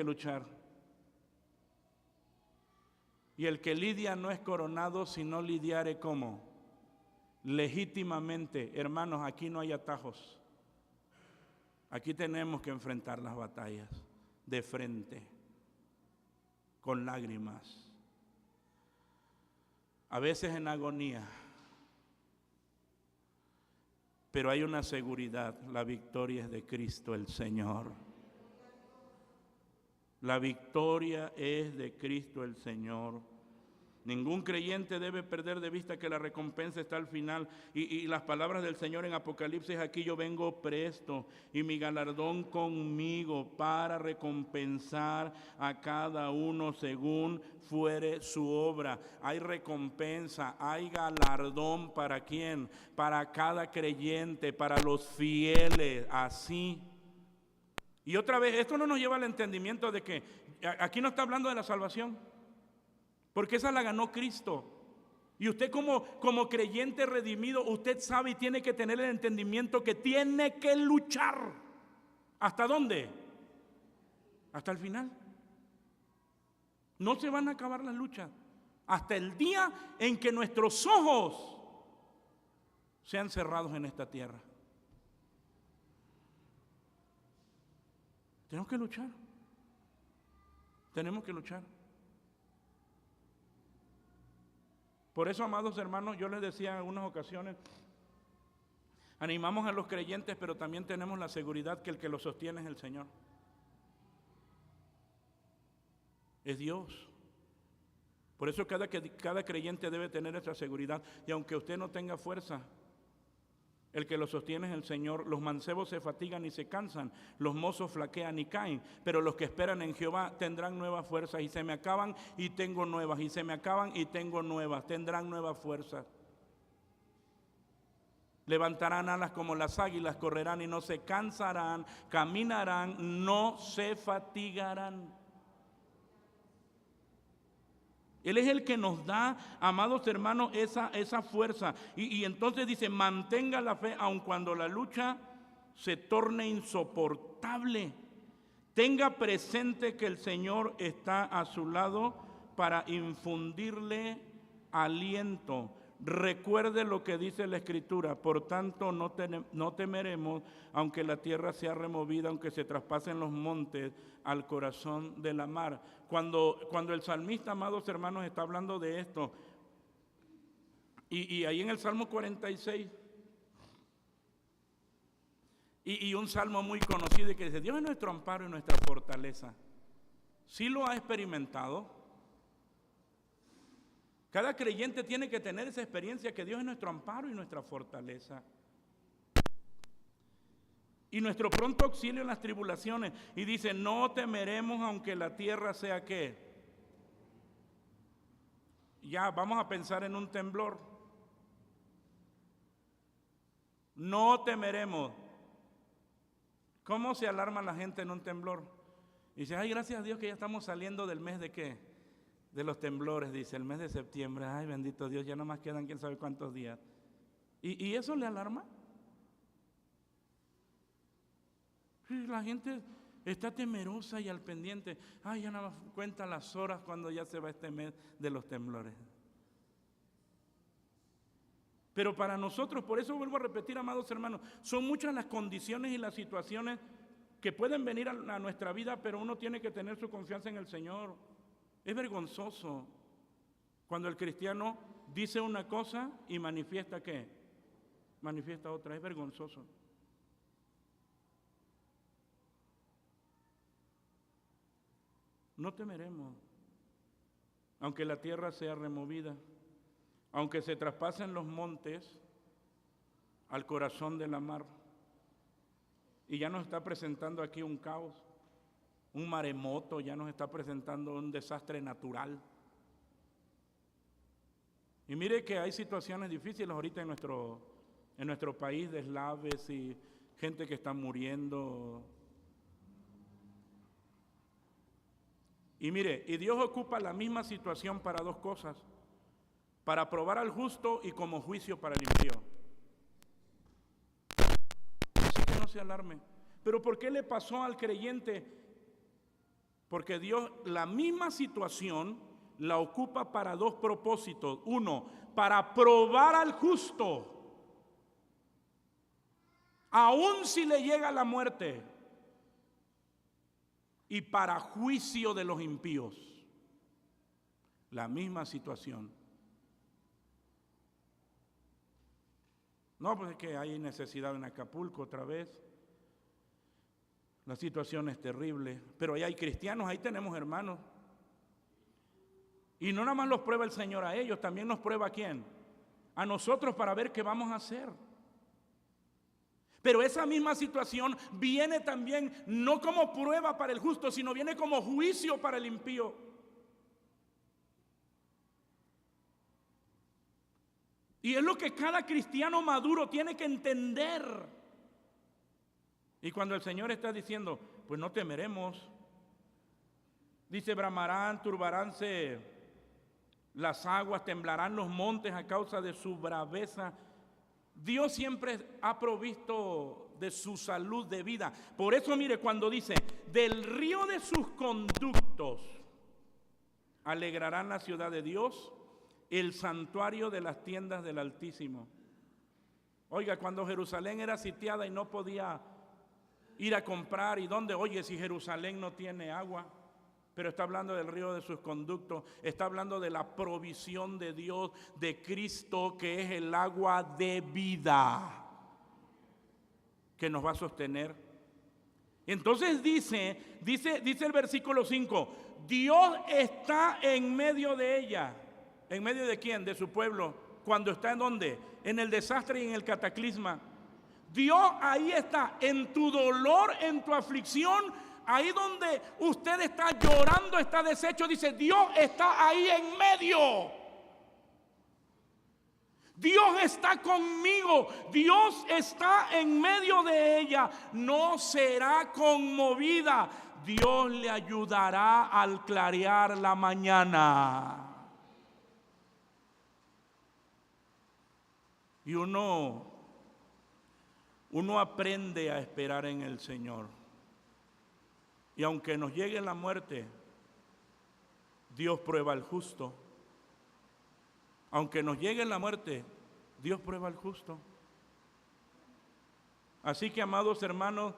luchar. Y el que lidia no es coronado, sino lidiare ¿cómo? Legítimamente. Hermanos, aquí no hay atajos. Aquí tenemos que enfrentar las batallas de frente, con lágrimas, a veces en agonía. Pero hay una seguridad: la victoria es de Cristo el Señor. La victoria es de Cristo el Señor. Ningún creyente debe perder de vista que la recompensa está al final. Y las palabras del Señor en Apocalipsis: aquí yo vengo presto y mi galardón conmigo para recompensar a cada uno según fuere su obra. Hay recompensa, hay galardón. ¿Para quién? Para cada creyente, para los fieles, así. Y otra vez, esto no nos lleva al entendimiento de que aquí no está hablando de la salvación, porque esa la ganó Cristo. Y usted como creyente redimido, usted sabe y tiene que tener el entendimiento que tiene que luchar. ¿Hasta dónde? Hasta el final. No se van a acabar las luchas hasta el día en que nuestros ojos sean cerrados en esta tierra. Tenemos que luchar. Tenemos que luchar. Por eso, amados hermanos, yo les decía en algunas ocasiones, animamos a los creyentes, pero también tenemos la seguridad que el que los sostiene es el Señor. Es Dios. Por eso cada creyente debe tener esa seguridad. Y aunque usted no tenga fuerza, el que los sostiene es el Señor. Los mancebos se fatigan y se cansan, los mozos flaquean y caen, pero los que esperan en Jehová tendrán nuevas fuerzas. Y se me acaban y tengo nuevas, y se me acaban y tengo nuevas. Tendrán nuevas fuerzas. Levantarán alas como las águilas, correrán y no se cansarán, caminarán, no se fatigarán. Él es el que nos da, amados hermanos, esa fuerza. Y entonces dice: mantenga la fe aun cuando la lucha se torne insoportable. Tenga presente que el Señor está a su lado para infundirle aliento. Recuerde lo que dice la Escritura: por tanto no temeremos, aunque la tierra sea removida, aunque se traspasen los montes al corazón de la mar. Cuando el salmista, amados hermanos, está hablando de esto, y ahí en el Salmo 46, Y un salmo muy conocido que dice, Dios es nuestro amparo y nuestra fortaleza. ¿Sí lo ha experimentado? Cada creyente tiene que tener esa experiencia que Dios es nuestro amparo y nuestra fortaleza. Y nuestro pronto auxilio en las tribulaciones. Y dice, no temeremos aunque la tierra sea ¿qué? Ya, vamos a pensar en un temblor. No temeremos. ¿Cómo se alarma la gente en un temblor? Dice, ay, gracias a Dios que ya estamos saliendo del mes de ¿qué? De los temblores, dice, el mes de septiembre. Ay, bendito Dios, ya no más quedan quién sabe cuántos días. ¿Y eso le alarma? Sí, la gente está temerosa y al pendiente. Ay, ya nada más cuenta las horas cuando ya se va este mes de los temblores. Pero para nosotros, por eso vuelvo a repetir, amados hermanos, son muchas las condiciones y las situaciones que pueden venir a nuestra vida, pero uno tiene que tener su confianza en el Señor. Es vergonzoso cuando el cristiano dice una cosa y manifiesta ¿qué? Manifiesta otra. Es vergonzoso. No temeremos, aunque la tierra sea removida, aunque se traspasen los montes al corazón de la mar. Y ya nos está presentando aquí un caos, un maremoto, ya nos está presentando un desastre natural. Y mire que hay situaciones difíciles ahorita en nuestro país, deslaves y gente que está muriendo. Y mire, y Dios ocupa la misma situación para dos cosas: para probar al justo y como juicio para el impío. Así que no se alarme. ¿Pero por qué le pasó al creyente? Porque Dios la misma situación la ocupa para dos propósitos. Uno, para probar al justo, aun si le llega la muerte, y para juicio de los impíos. La misma situación. No, pues es que hay necesidad en Acapulco otra vez. La situación es terrible, pero ahí hay cristianos, ahí tenemos hermanos. Y no nada más los prueba el Señor a ellos, también nos prueba ¿a quién? A nosotros para ver qué vamos a hacer. Pero esa misma situación viene también no como prueba para el justo, sino viene como juicio para el impío. Y es lo que cada cristiano maduro tiene que entender. Y cuando el Señor está diciendo, pues no temeremos, dice, bramarán, turbaránse las aguas, temblarán los montes a causa de su braveza. Dios siempre ha provisto de su salud de vida. Por eso mire cuando dice, del río de sus conductos alegrarán la ciudad de Dios, el santuario de las tiendas del Altísimo. Oiga, cuando Jerusalén era sitiada y no podía ir a comprar, ¿y dónde? Oye, si Jerusalén no tiene agua. Pero está hablando del río de sus conductos, está hablando de la provisión de Dios, de Cristo, que es el agua de vida que nos va a sostener. Entonces dice el versículo 5, Dios está en medio de ella. ¿En medio de quién? De su pueblo. Cuando está en ¿dónde? En el desastre y en el cataclisma. Dios ahí está, en tu dolor, en tu aflicción. Ahí donde usted está llorando, está deshecho, dice, Dios está ahí en medio. Dios está conmigo, Dios está en medio de ella, no será conmovida. Dios le ayudará al clarear la mañana. Y uno aprende a esperar en el Señor. Y aunque nos llegue la muerte, Dios prueba al justo. Aunque nos llegue la muerte, Dios prueba al justo. Así que, amados hermanos,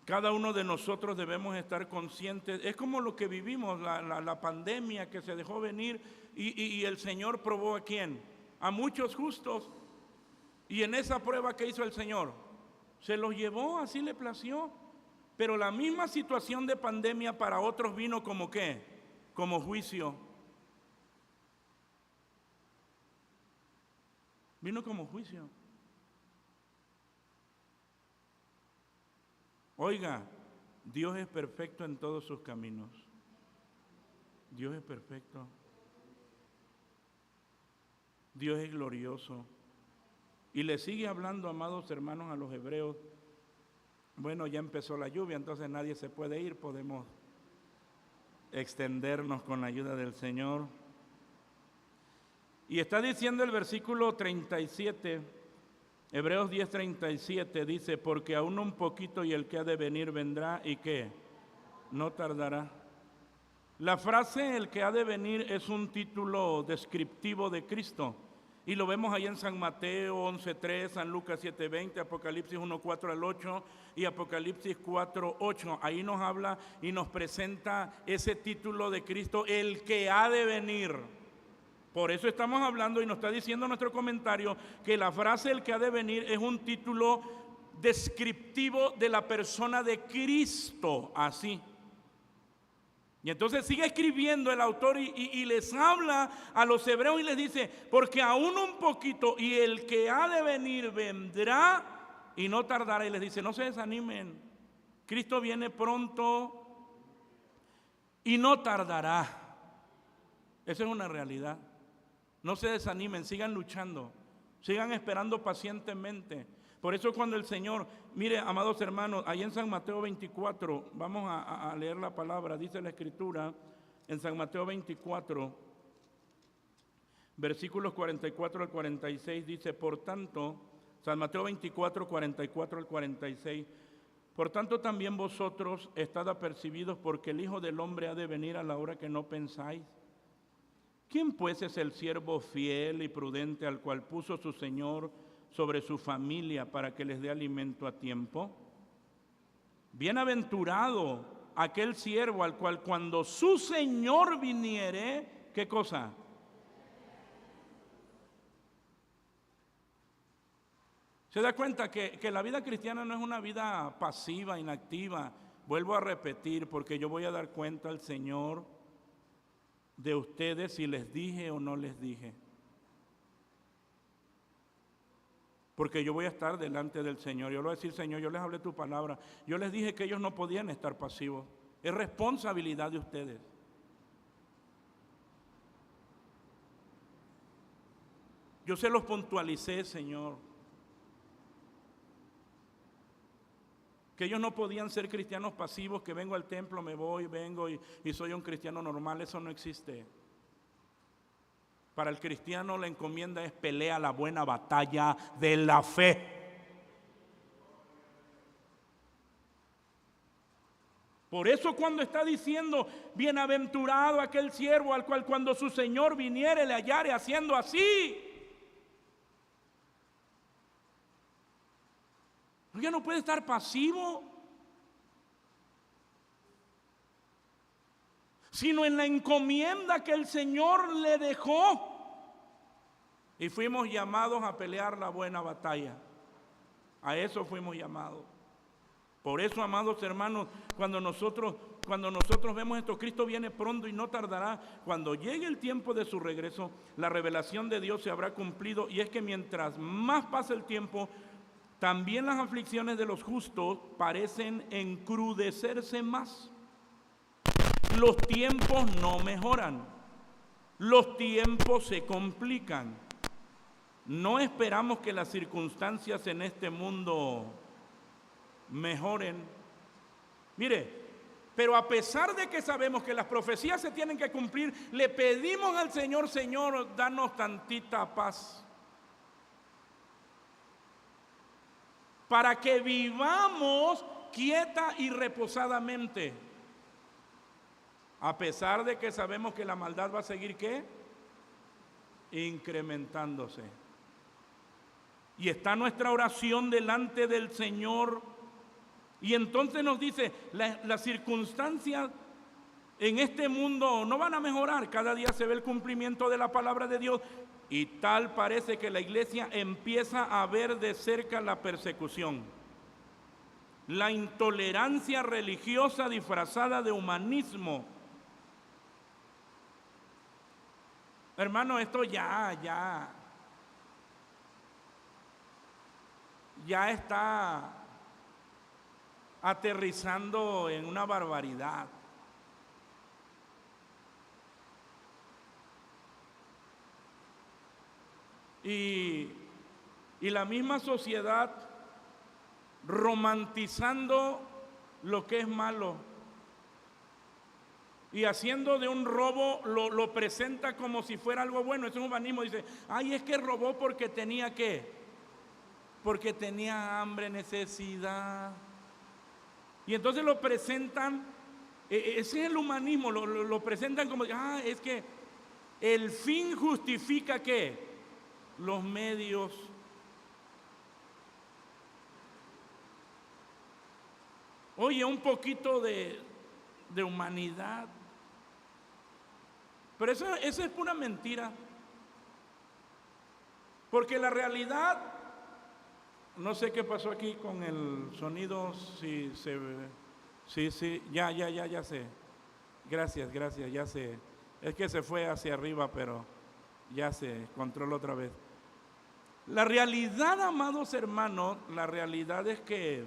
cada uno de nosotros debemos estar conscientes. Es como lo que vivimos, la pandemia que se dejó venir y el Señor probó ¿a quién? A muchos justos. Y en esa prueba que hizo el Señor, Se los llevó, así le plació. Pero la misma situación de pandemia para otros vino como ¿qué? Como juicio. Vino como juicio. Oiga, Dios es perfecto en todos sus caminos. Dios es perfecto. Dios es glorioso. Y le sigue hablando, amados hermanos, a los hebreos. Bueno, ya empezó la lluvia, entonces nadie se puede ir. Podemos extendernos con la ayuda del Señor. Y está diciendo el versículo 37, Hebreos 10:37, dice, porque aún un poquito y el que ha de venir vendrá y ¿qué? No tardará. La frase el que ha de venir es un título descriptivo de Cristo. Y lo vemos ahí en San Mateo 11:3, San Lucas 7:20, Apocalipsis 1:4 al 8 y Apocalipsis 4:8. Ahí nos habla y nos presenta ese título de Cristo, el que ha de venir. Por eso estamos hablando y nos está diciendo nuestro comentario que la frase el que ha de venir es un título descriptivo de la persona de Cristo, así. Y entonces sigue escribiendo el autor y les habla a los hebreos y les dice, porque aún un poquito y el que ha de venir vendrá y no tardará. Y les dice, no se desanimen, Cristo viene pronto y no tardará. Esa es una realidad. No se desanimen, sigan luchando, sigan esperando pacientemente. Por eso cuando el Señor, mire, amados hermanos, ahí en San Mateo 24, vamos a leer la palabra, dice la Escritura, en San Mateo 24, versículos 44 al 46, dice, por tanto, San Mateo 24, 44 al 46, por tanto también vosotros estad apercibidos porque el Hijo del Hombre ha de venir a la hora que no pensáis. ¿Quién pues es el siervo fiel y prudente al cual puso su Señor sobre su familia para que les dé alimento a tiempo? Bienaventurado aquel siervo al cual cuando su Señor viniere, ¿qué cosa? ¿Se da cuenta que la vida cristiana no es una vida pasiva, inactiva? Vuelvo a repetir, porque yo voy a dar cuenta al Señor de ustedes si les dije o no les dije. Porque yo voy a estar delante del Señor. Yo le voy a decir, Señor, yo les hablé tu palabra. Yo les dije que ellos no podían estar pasivos. Es responsabilidad de ustedes. Yo se los puntualicé, Señor. Que ellos no podían ser cristianos pasivos, que vengo al templo, me voy, vengo y soy un cristiano normal. Eso no existe. Para el cristiano la encomienda es pelea la buena batalla de la fe. Por eso cuando está diciendo, bienaventurado aquel siervo al cual cuando su Señor viniere le hallare haciendo así. Ya no puede estar pasivo, sino en la encomienda que el Señor le dejó. Y fuimos llamados a pelear la buena batalla. A eso fuimos llamados. Por eso, amados hermanos, cuando nosotros vemos esto, Cristo viene pronto y no tardará. Cuando llegue el tiempo de su regreso, la revelación de Dios se habrá cumplido. Y es que mientras más pasa el tiempo, también las aflicciones de los justos parecen encrudecerse más. Los tiempos no mejoran, los tiempos se complican. No esperamos que las circunstancias en este mundo mejoren. Mire, pero a pesar de que sabemos que las profecías se tienen que cumplir, le pedimos al Señor, Señor, danos tantita paz, para que vivamos quieta y reposadamente. A pesar de que sabemos que la maldad va a seguir, ¿qué? Incrementándose. Y está nuestra oración delante del Señor. Y entonces nos dice, las circunstancias en este mundo no van a mejorar. Cada día se ve el cumplimiento de la palabra de Dios. Y tal parece que la iglesia empieza a ver de cerca la persecución. la intolerancia religiosa disfrazada de humanismo. Hermano, esto ya está aterrizando en una barbaridad. Y la misma sociedad romantizando lo que es malo y haciendo de un robo, lo presenta como si fuera algo bueno. Es un humanismo, dice, ay, es que robó porque tenía ¿qué? Porque tenía hambre, necesidad. Y entonces lo presentan, ese es el humanismo, lo presentan como, es que el fin justifica ¿qué? Los medios. Oye, un poquito de humanidad. Pero eso es pura mentira. Porque la realidad, no sé qué pasó aquí con el sonido, si se ve. Sí, ya sé. Gracias, ya sé. Es que se fue hacia arriba, pero ya se controla otra vez. La realidad, amados hermanos, la realidad es que,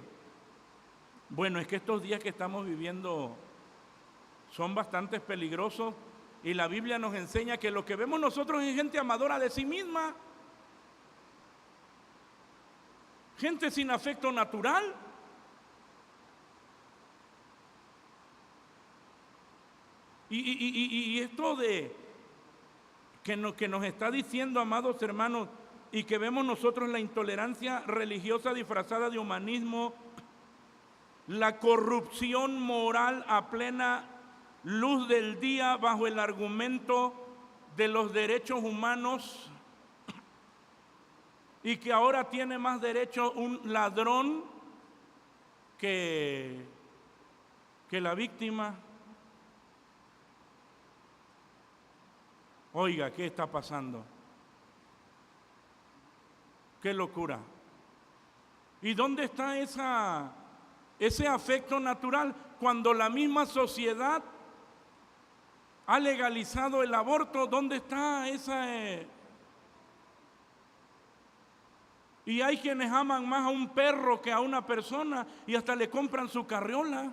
bueno, es que estos días que estamos viviendo son bastante peligrosos y la Biblia nos enseña que lo que vemos nosotros es gente amadora de sí misma, gente sin afecto natural. Y esto de que nos está diciendo, amados hermanos, y que vemos nosotros la intolerancia religiosa disfrazada de humanismo, la corrupción moral a plena luz del día bajo el argumento de los derechos humanos, y que ahora tiene más derecho un ladrón que la víctima. Oiga, ¿qué está pasando? ¡Qué locura! ¿Y dónde está ese afecto natural cuando la misma sociedad ha legalizado el aborto? ¿Dónde está esa? Y hay quienes aman más a un perro que a una persona y hasta le compran su carriola.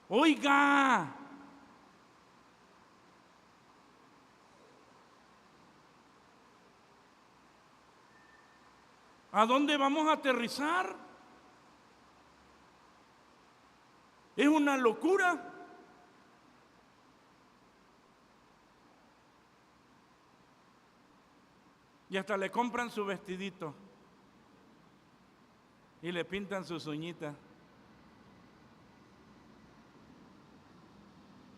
Oiga, ¿a dónde vamos a aterrizar? Es una locura. Y hasta le compran su vestidito y le pintan sus uñitas.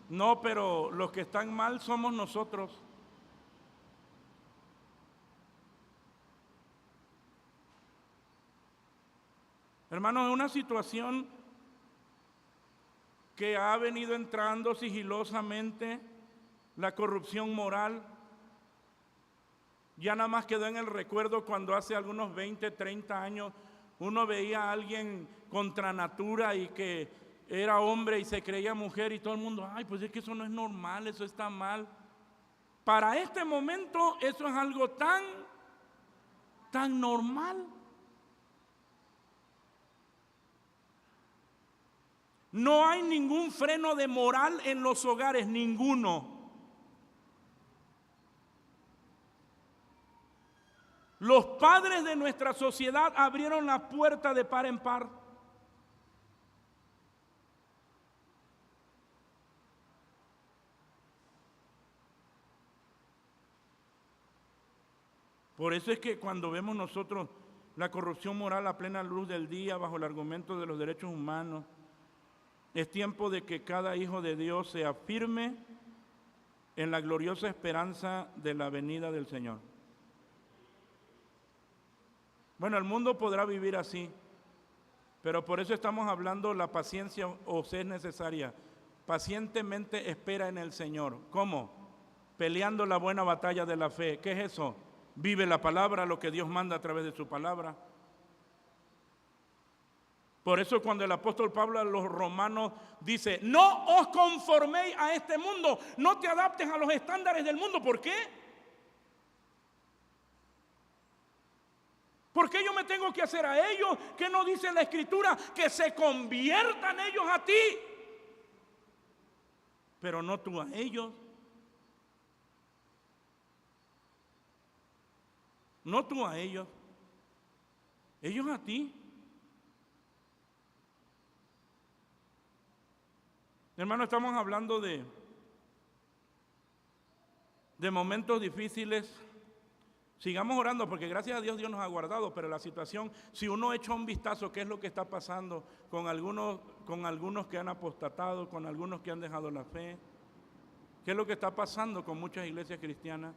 No, pero los que están mal somos nosotros. Hermanos, es una situación que ha venido entrando sigilosamente, la corrupción moral. Ya nada más quedó en el recuerdo cuando hace algunos 20, 30 años uno veía a alguien contra natura y que era hombre y se creía mujer y todo el mundo, ay, pues es que eso no es normal, eso está mal. Para este momento eso es algo tan normal. No hay ningún freno de moral en los hogares, ninguno. Los padres de nuestra sociedad abrieron la puerta de par en par. Por eso es que cuando vemos nosotros la corrupción moral a plena luz del día bajo el argumento de los derechos humanos, es tiempo de que cada hijo de Dios se afirme en la gloriosa esperanza de la venida del Señor. Bueno, el mundo podrá vivir así, pero por eso estamos hablando, la paciencia os es necesaria. Pacientemente espera en el Señor. ¿Cómo? Peleando la buena batalla de la fe. ¿Qué es eso? vive la palabra, lo que Dios manda a través de su palabra. Por eso cuando el apóstol Pablo a los romanos dice, no os conforméis a este mundo, no te adaptes a los estándares del mundo. ¿Por qué? ¿Por qué yo me tengo que hacer a ellos? ¿Qué no dice la Escritura? Que se conviertan ellos a ti, pero no tú a ellos. No tú a ellos, ellos a ti. Hermano, estamos hablando de momentos difíciles. Sigamos orando porque gracias a Dios Dios nos ha guardado, pero la situación, si uno echa un vistazo, ¿qué es lo que está pasando con algunos que han apostatado, con algunos que han dejado la fe? ¿Qué es lo que está pasando con muchas iglesias cristianas?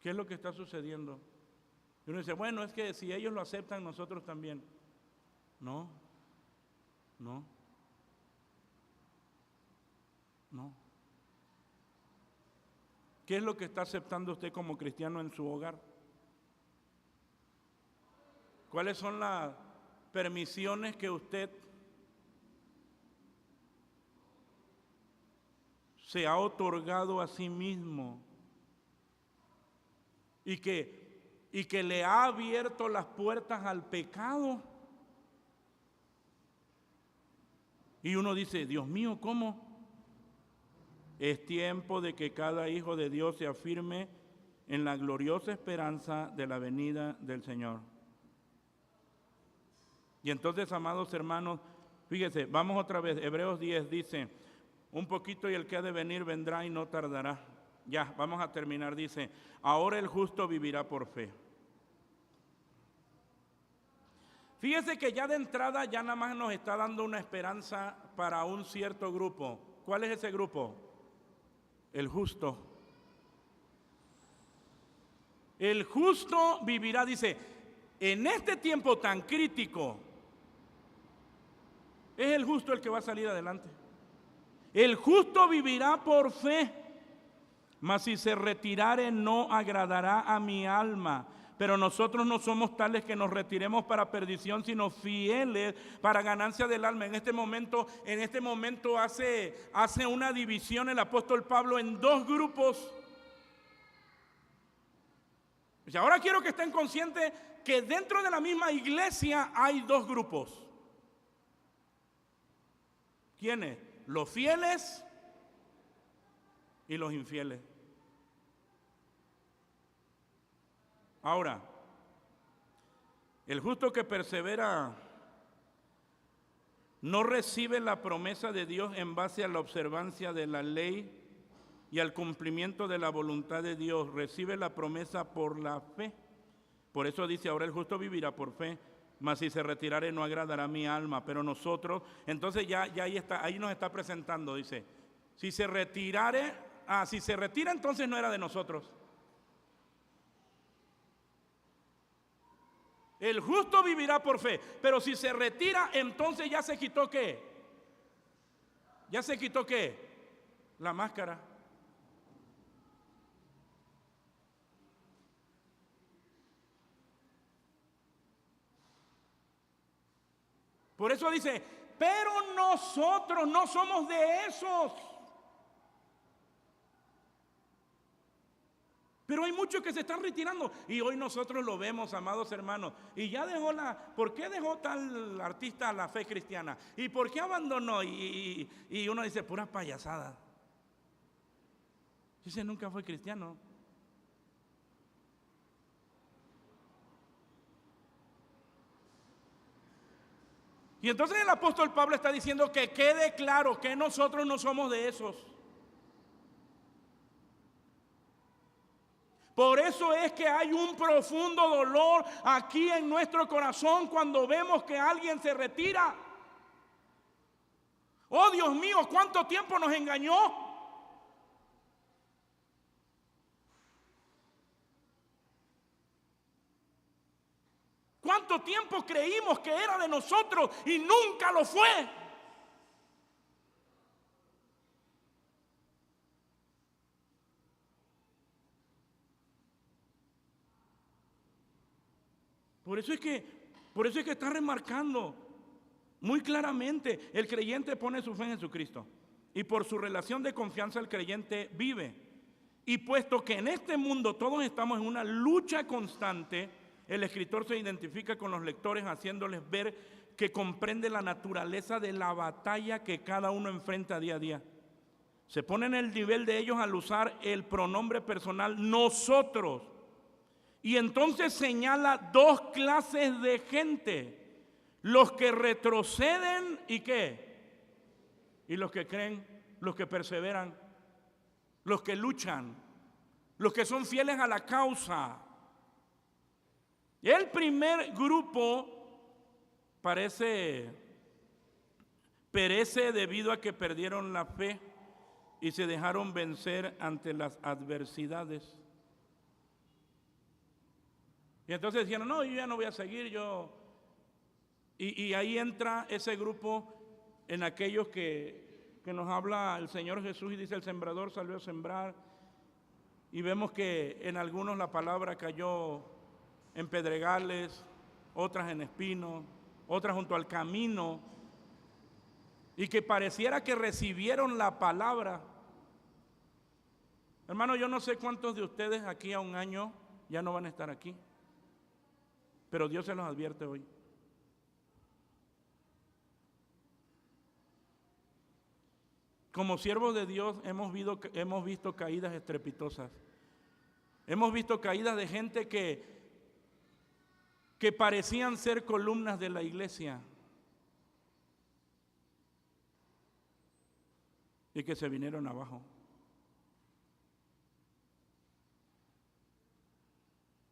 ¿Qué es lo que está sucediendo? Y uno dice, bueno, es que si ellos lo aceptan, nosotros también. No. ¿Qué es lo que está aceptando usted como cristiano en su hogar? ¿Cuáles son las permisiones que usted se ha otorgado a sí mismo y que le ha abierto las puertas al pecado? Y uno dice, Dios mío, ¿cómo? Es tiempo de que cada hijo de Dios se afirme en la gloriosa esperanza de la venida del Señor. Y entonces, amados hermanos, fíjese, vamos otra vez, Hebreos 10 dice, un poquito y el que ha de venir vendrá y no tardará. Ya, vamos a terminar, dice, ahora el justo vivirá por fe. Fíjese que ya de entrada ya nada más nos está dando una esperanza para un cierto grupo. ¿Cuál es ese grupo? El justo. El justo vivirá, dice, en este tiempo tan crítico, es el justo el que va a salir adelante. El justo vivirá por fe, mas si se retirare no agradará a mi alma. Pero nosotros no somos tales que nos retiremos para perdición, sino fieles para ganancia del alma. En este momento hace una división el apóstol Pablo en dos grupos. Y ahora quiero que estén conscientes que dentro de la misma iglesia hay dos grupos. ¿Quiénes? Los fieles y los infieles. Ahora, el justo que persevera no recibe la promesa de Dios en base a la observancia de la ley y al cumplimiento de la voluntad de Dios. Recibe la promesa por la fe. Por eso dice, ahora el justo vivirá por fe, mas si se retirare no agradará mi alma. Pero nosotros, entonces ya ahí nos está presentando, dice, si se retira entonces no era de nosotros. El justo vivirá por fe, pero si se retira, entonces ya se quitó ¿qué? ¿Ya se quitó qué? La máscara. Por eso dice, pero nosotros no somos de esos. Pero hay muchos que se están retirando y hoy nosotros lo vemos, amados hermanos. Y ya ¿por qué dejó tal artista la fe cristiana? ¿Y por qué abandonó? Y uno dice, pura payasada. Ese nunca fue cristiano. Y entonces el apóstol Pablo está diciendo que quede claro que nosotros no somos de esos. Por eso es que hay un profundo dolor aquí en nuestro corazón cuando vemos que alguien se retira. Oh Dios mío, ¿cuánto tiempo nos engañó? ¿Cuánto cuánto tiempo creímos que era de nosotros y nunca lo fue. Por eso es que está remarcando muy claramente, el creyente pone su fe en Jesucristo y por su relación de confianza el creyente vive. Y puesto que en este mundo todos estamos en una lucha constante, el escritor se identifica con los lectores haciéndoles ver que comprende la naturaleza de la batalla que cada uno enfrenta día a día. Se pone en el nivel de ellos al usar el pronombre personal nosotros. Y entonces señala dos clases de gente. Los que retroceden y ¿qué? Y los que creen, los que perseveran, los que luchan, los que son fieles a la causa. El primer grupo perece debido a que perdieron la fe y se dejaron vencer ante las adversidades. Y entonces dijeron, no, yo ya no voy a seguir, Y ahí entra ese grupo en aquellos que nos habla el Señor Jesús y dice, el sembrador salió a sembrar. Y vemos que en algunos la palabra cayó en pedregales, otras en espinos, otras junto al camino. Y que pareciera que recibieron la palabra. Hermano, yo no sé cuántos de ustedes aquí a un año ya no van a estar aquí. Pero Dios se los advierte hoy. Como siervos de Dios hemos visto caídas estrepitosas. Hemos visto caídas de gente que parecían ser columnas de la iglesia y que se vinieron abajo.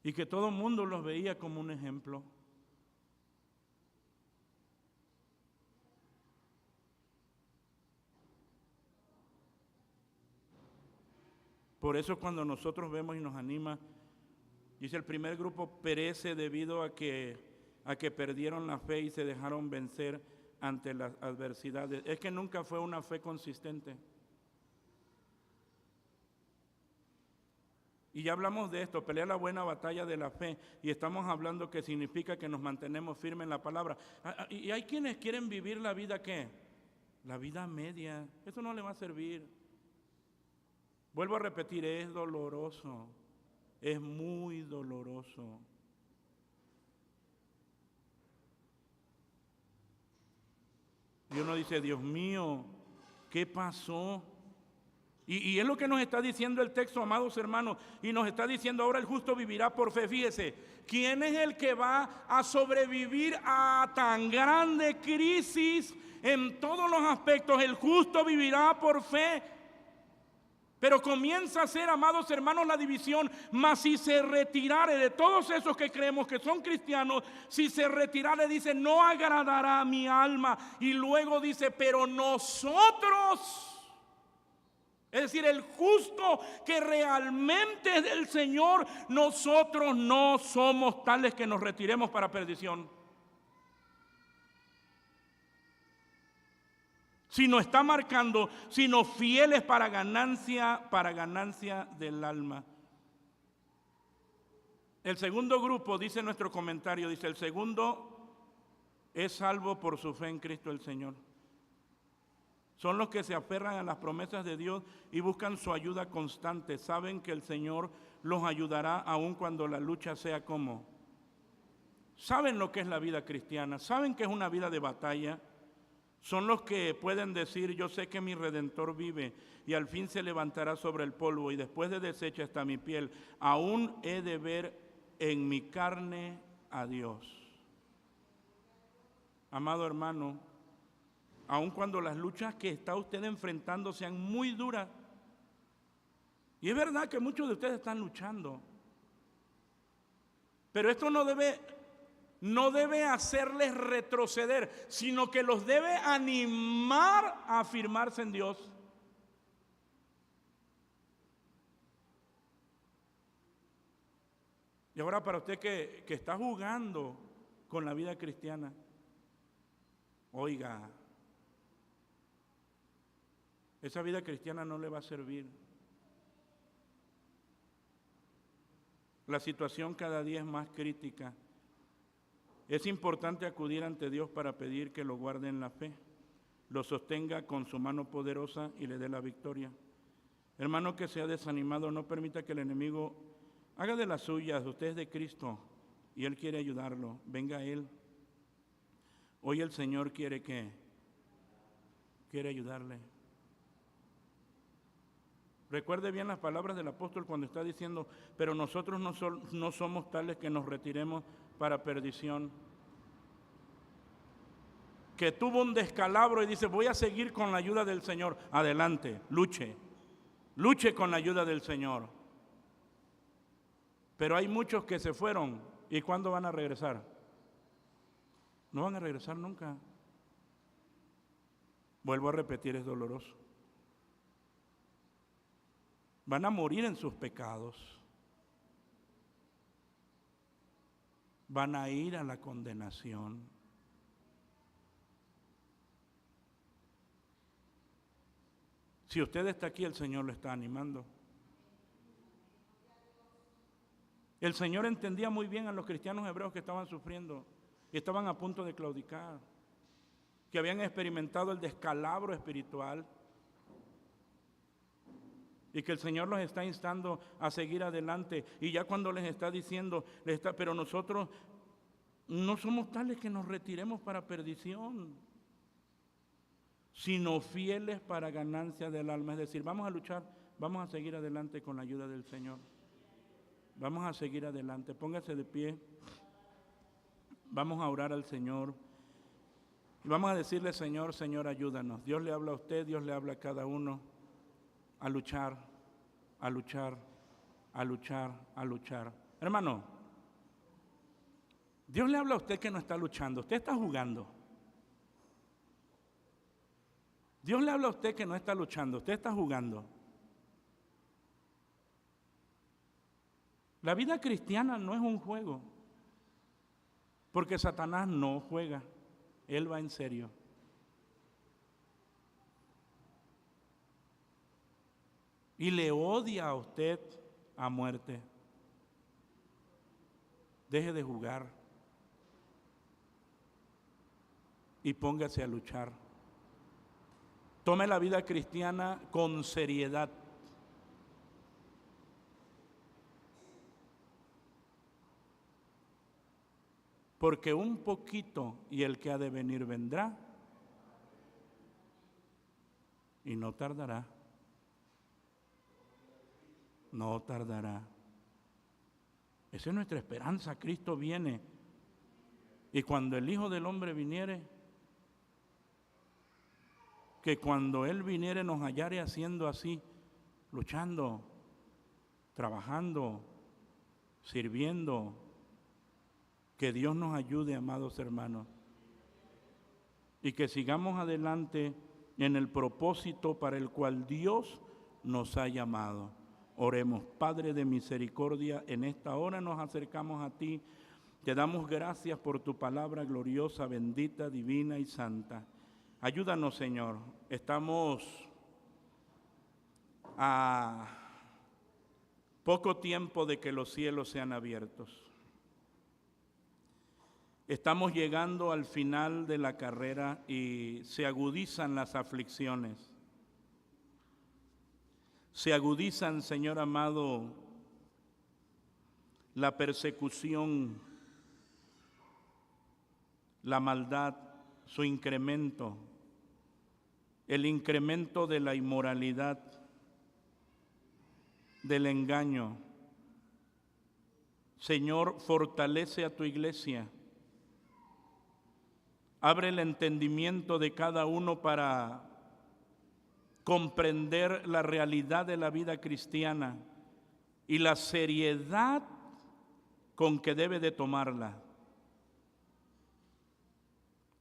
Y que todo el mundo los veía como un ejemplo. Por eso cuando nosotros vemos y nos anima, dice el primer grupo perece debido a que perdieron la fe y se dejaron vencer ante las adversidades. Es que nunca fue una fe consistente. Y ya hablamos de esto, pelear la buena batalla de la fe, y estamos hablando que significa que nos mantenemos firmes en la palabra. Y hay quienes quieren vivir la vida, ¿qué? La vida media. Eso no le va a servir. Vuelvo a repetir, es doloroso, es muy doloroso. Y uno dice, Dios mío, ¿qué pasó? Y es lo que nos está diciendo el texto, amados hermanos, y nos está diciendo ahora el justo vivirá por fe. Fíjese, ¿quién es el que va a sobrevivir a tan grande crisis en todos los aspectos? El justo vivirá por fe. Pero comienza a ser, amados hermanos, la división. Mas si se retirare de todos esos que creemos que son cristianos, si se retirare, dice, no agradará a mi alma. Y luego dice, pero nosotros, es decir, el justo que realmente es del Señor, nosotros no somos tales que nos retiremos para perdición, sino está marcando, sino fieles para ganancia del alma. El segundo grupo, dice nuestro comentario, dice, el segundo es salvo por su fe en Cristo el Señor. Son los que se aferran a las promesas de Dios y buscan su ayuda constante. Saben que el Señor los ayudará aun cuando la lucha sea como. Saben lo que es la vida cristiana, saben que es una vida de batalla. Son los que pueden decir, yo sé que mi Redentor vive y al fin se levantará sobre el polvo y después de deshecha está mi piel, aún he de ver en mi carne a Dios. Amado hermano, aun cuando las luchas que está usted enfrentando sean muy duras, y es verdad que muchos de ustedes están luchando, pero esto no debe hacerles retroceder, sino que los debe animar a afirmarse en Dios. Y ahora para usted que está jugando con la vida cristiana. Oiga, esa vida cristiana no le va a servir. La situación cada día es más crítica. Es importante acudir ante Dios para pedir que lo guarde en la fe, lo sostenga con su mano poderosa y le dé la victoria. Hermano que se ha desanimado, no permita que el enemigo haga de las suyas. Usted es de Cristo y Él quiere ayudarlo. Venga a Él. Hoy el Señor quiere ayudarle. Recuerde bien las palabras del apóstol cuando está diciendo, pero nosotros no somos tales que nos retiremos para perdición. Que tuvo un descalabro y dice, voy a seguir con la ayuda del Señor. Adelante, luche con la ayuda del Señor. Pero hay muchos que se fueron, ¿y cuándo van a regresar? No van a regresar nunca. Vuelvo a repetir, es doloroso. Van a morir en sus pecados. Van a ir a la condenación. Si usted está aquí, el Señor lo está animando. El Señor entendía muy bien a los cristianos hebreos que estaban sufriendo y estaban a punto de claudicar, que habían experimentado el descalabro espiritual y que el Señor los está instando a seguir adelante. Y ya cuando les está diciendo, pero nosotros no somos tales que nos retiremos para perdición, sino fieles para ganancia del alma. Es decir, vamos a luchar, vamos a seguir adelante con la ayuda del Señor. Vamos a seguir adelante. Póngase de pie. Vamos a orar al Señor. Y vamos a decirle, Señor, Señor, ayúdanos. Dios le habla a usted, Dios le habla a cada uno. A luchar, a luchar, a luchar, a luchar. Hermano, Dios le habla a usted que no está luchando, usted está jugando. Dios le habla a usted que no está luchando, usted está jugando. La vida cristiana no es un juego, porque Satanás no juega, él va en serio. Y le odia a usted a muerte. Deje de jugar y póngase a luchar. Tome la vida cristiana con seriedad. Porque un poquito y el que ha de venir vendrá y no tardará. No tardará. Esa es nuestra esperanza. Cristo viene. Y cuando el Hijo del Hombre viniere, que cuando Él viniere nos hallare haciendo así, luchando, trabajando, sirviendo. Que Dios nos ayude, amados hermanos. Y que sigamos adelante en el propósito para el cual Dios nos ha llamado. Oremos. Padre de misericordia, en esta hora nos acercamos a ti. Te damos gracias por tu palabra gloriosa, bendita, divina y santa. Ayúdanos, Señor. Estamos a poco tiempo de que los cielos sean abiertos. Estamos llegando al final de la carrera y se agudizan las aflicciones. Se agudizan, Señor amado, la persecución, la maldad, su incremento, el incremento de la inmoralidad, del engaño. Señor, fortalece a tu iglesia. Abre el entendimiento de cada uno para comprender la realidad de la vida cristiana y la seriedad con que debe de tomarla.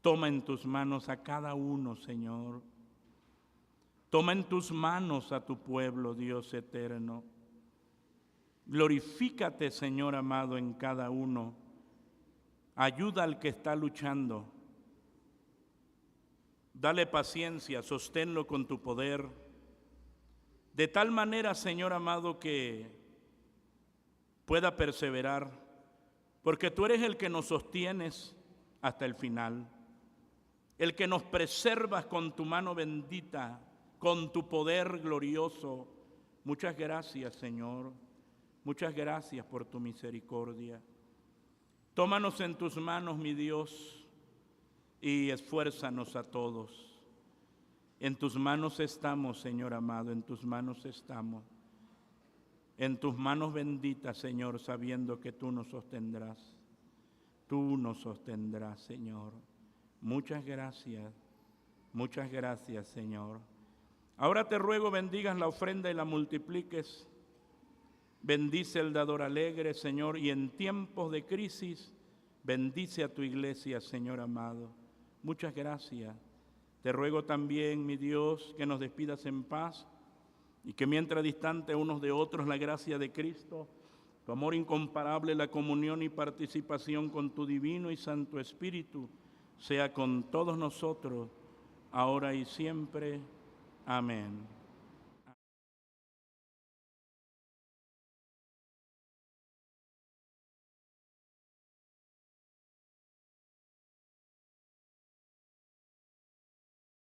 Toma en tus manos a cada uno, Señor. Toma en tus manos a tu pueblo, Dios eterno. Glorifícate, Señor amado, en cada uno. Ayuda al que está luchando. Dale paciencia, sosténlo con tu poder. De tal manera, Señor amado, que pueda perseverar, porque tú eres el que nos sostienes hasta el final, el que nos preservas con tu mano bendita, con tu poder glorioso. Muchas gracias, Señor. Muchas gracias por tu misericordia. Tómanos en tus manos, mi Dios, y esfuérzanos a todos. En tus manos estamos, Señor amado, en tus manos estamos. En tus manos benditas, Señor, sabiendo que tú nos sostendrás. Tú nos sostendrás, Señor. Muchas gracias, Señor. Ahora te ruego bendigas la ofrenda y la multipliques. Bendice el dador alegre, Señor, y en tiempos de crisis, bendice a tu iglesia, Señor amado. Muchas gracias. Te ruego también, mi Dios, que nos despidas en paz y que mientras distante unos de otros la gracia de Cristo, tu amor incomparable, la comunión y participación con tu divino y santo Espíritu, sea con todos nosotros, ahora y siempre. Amén.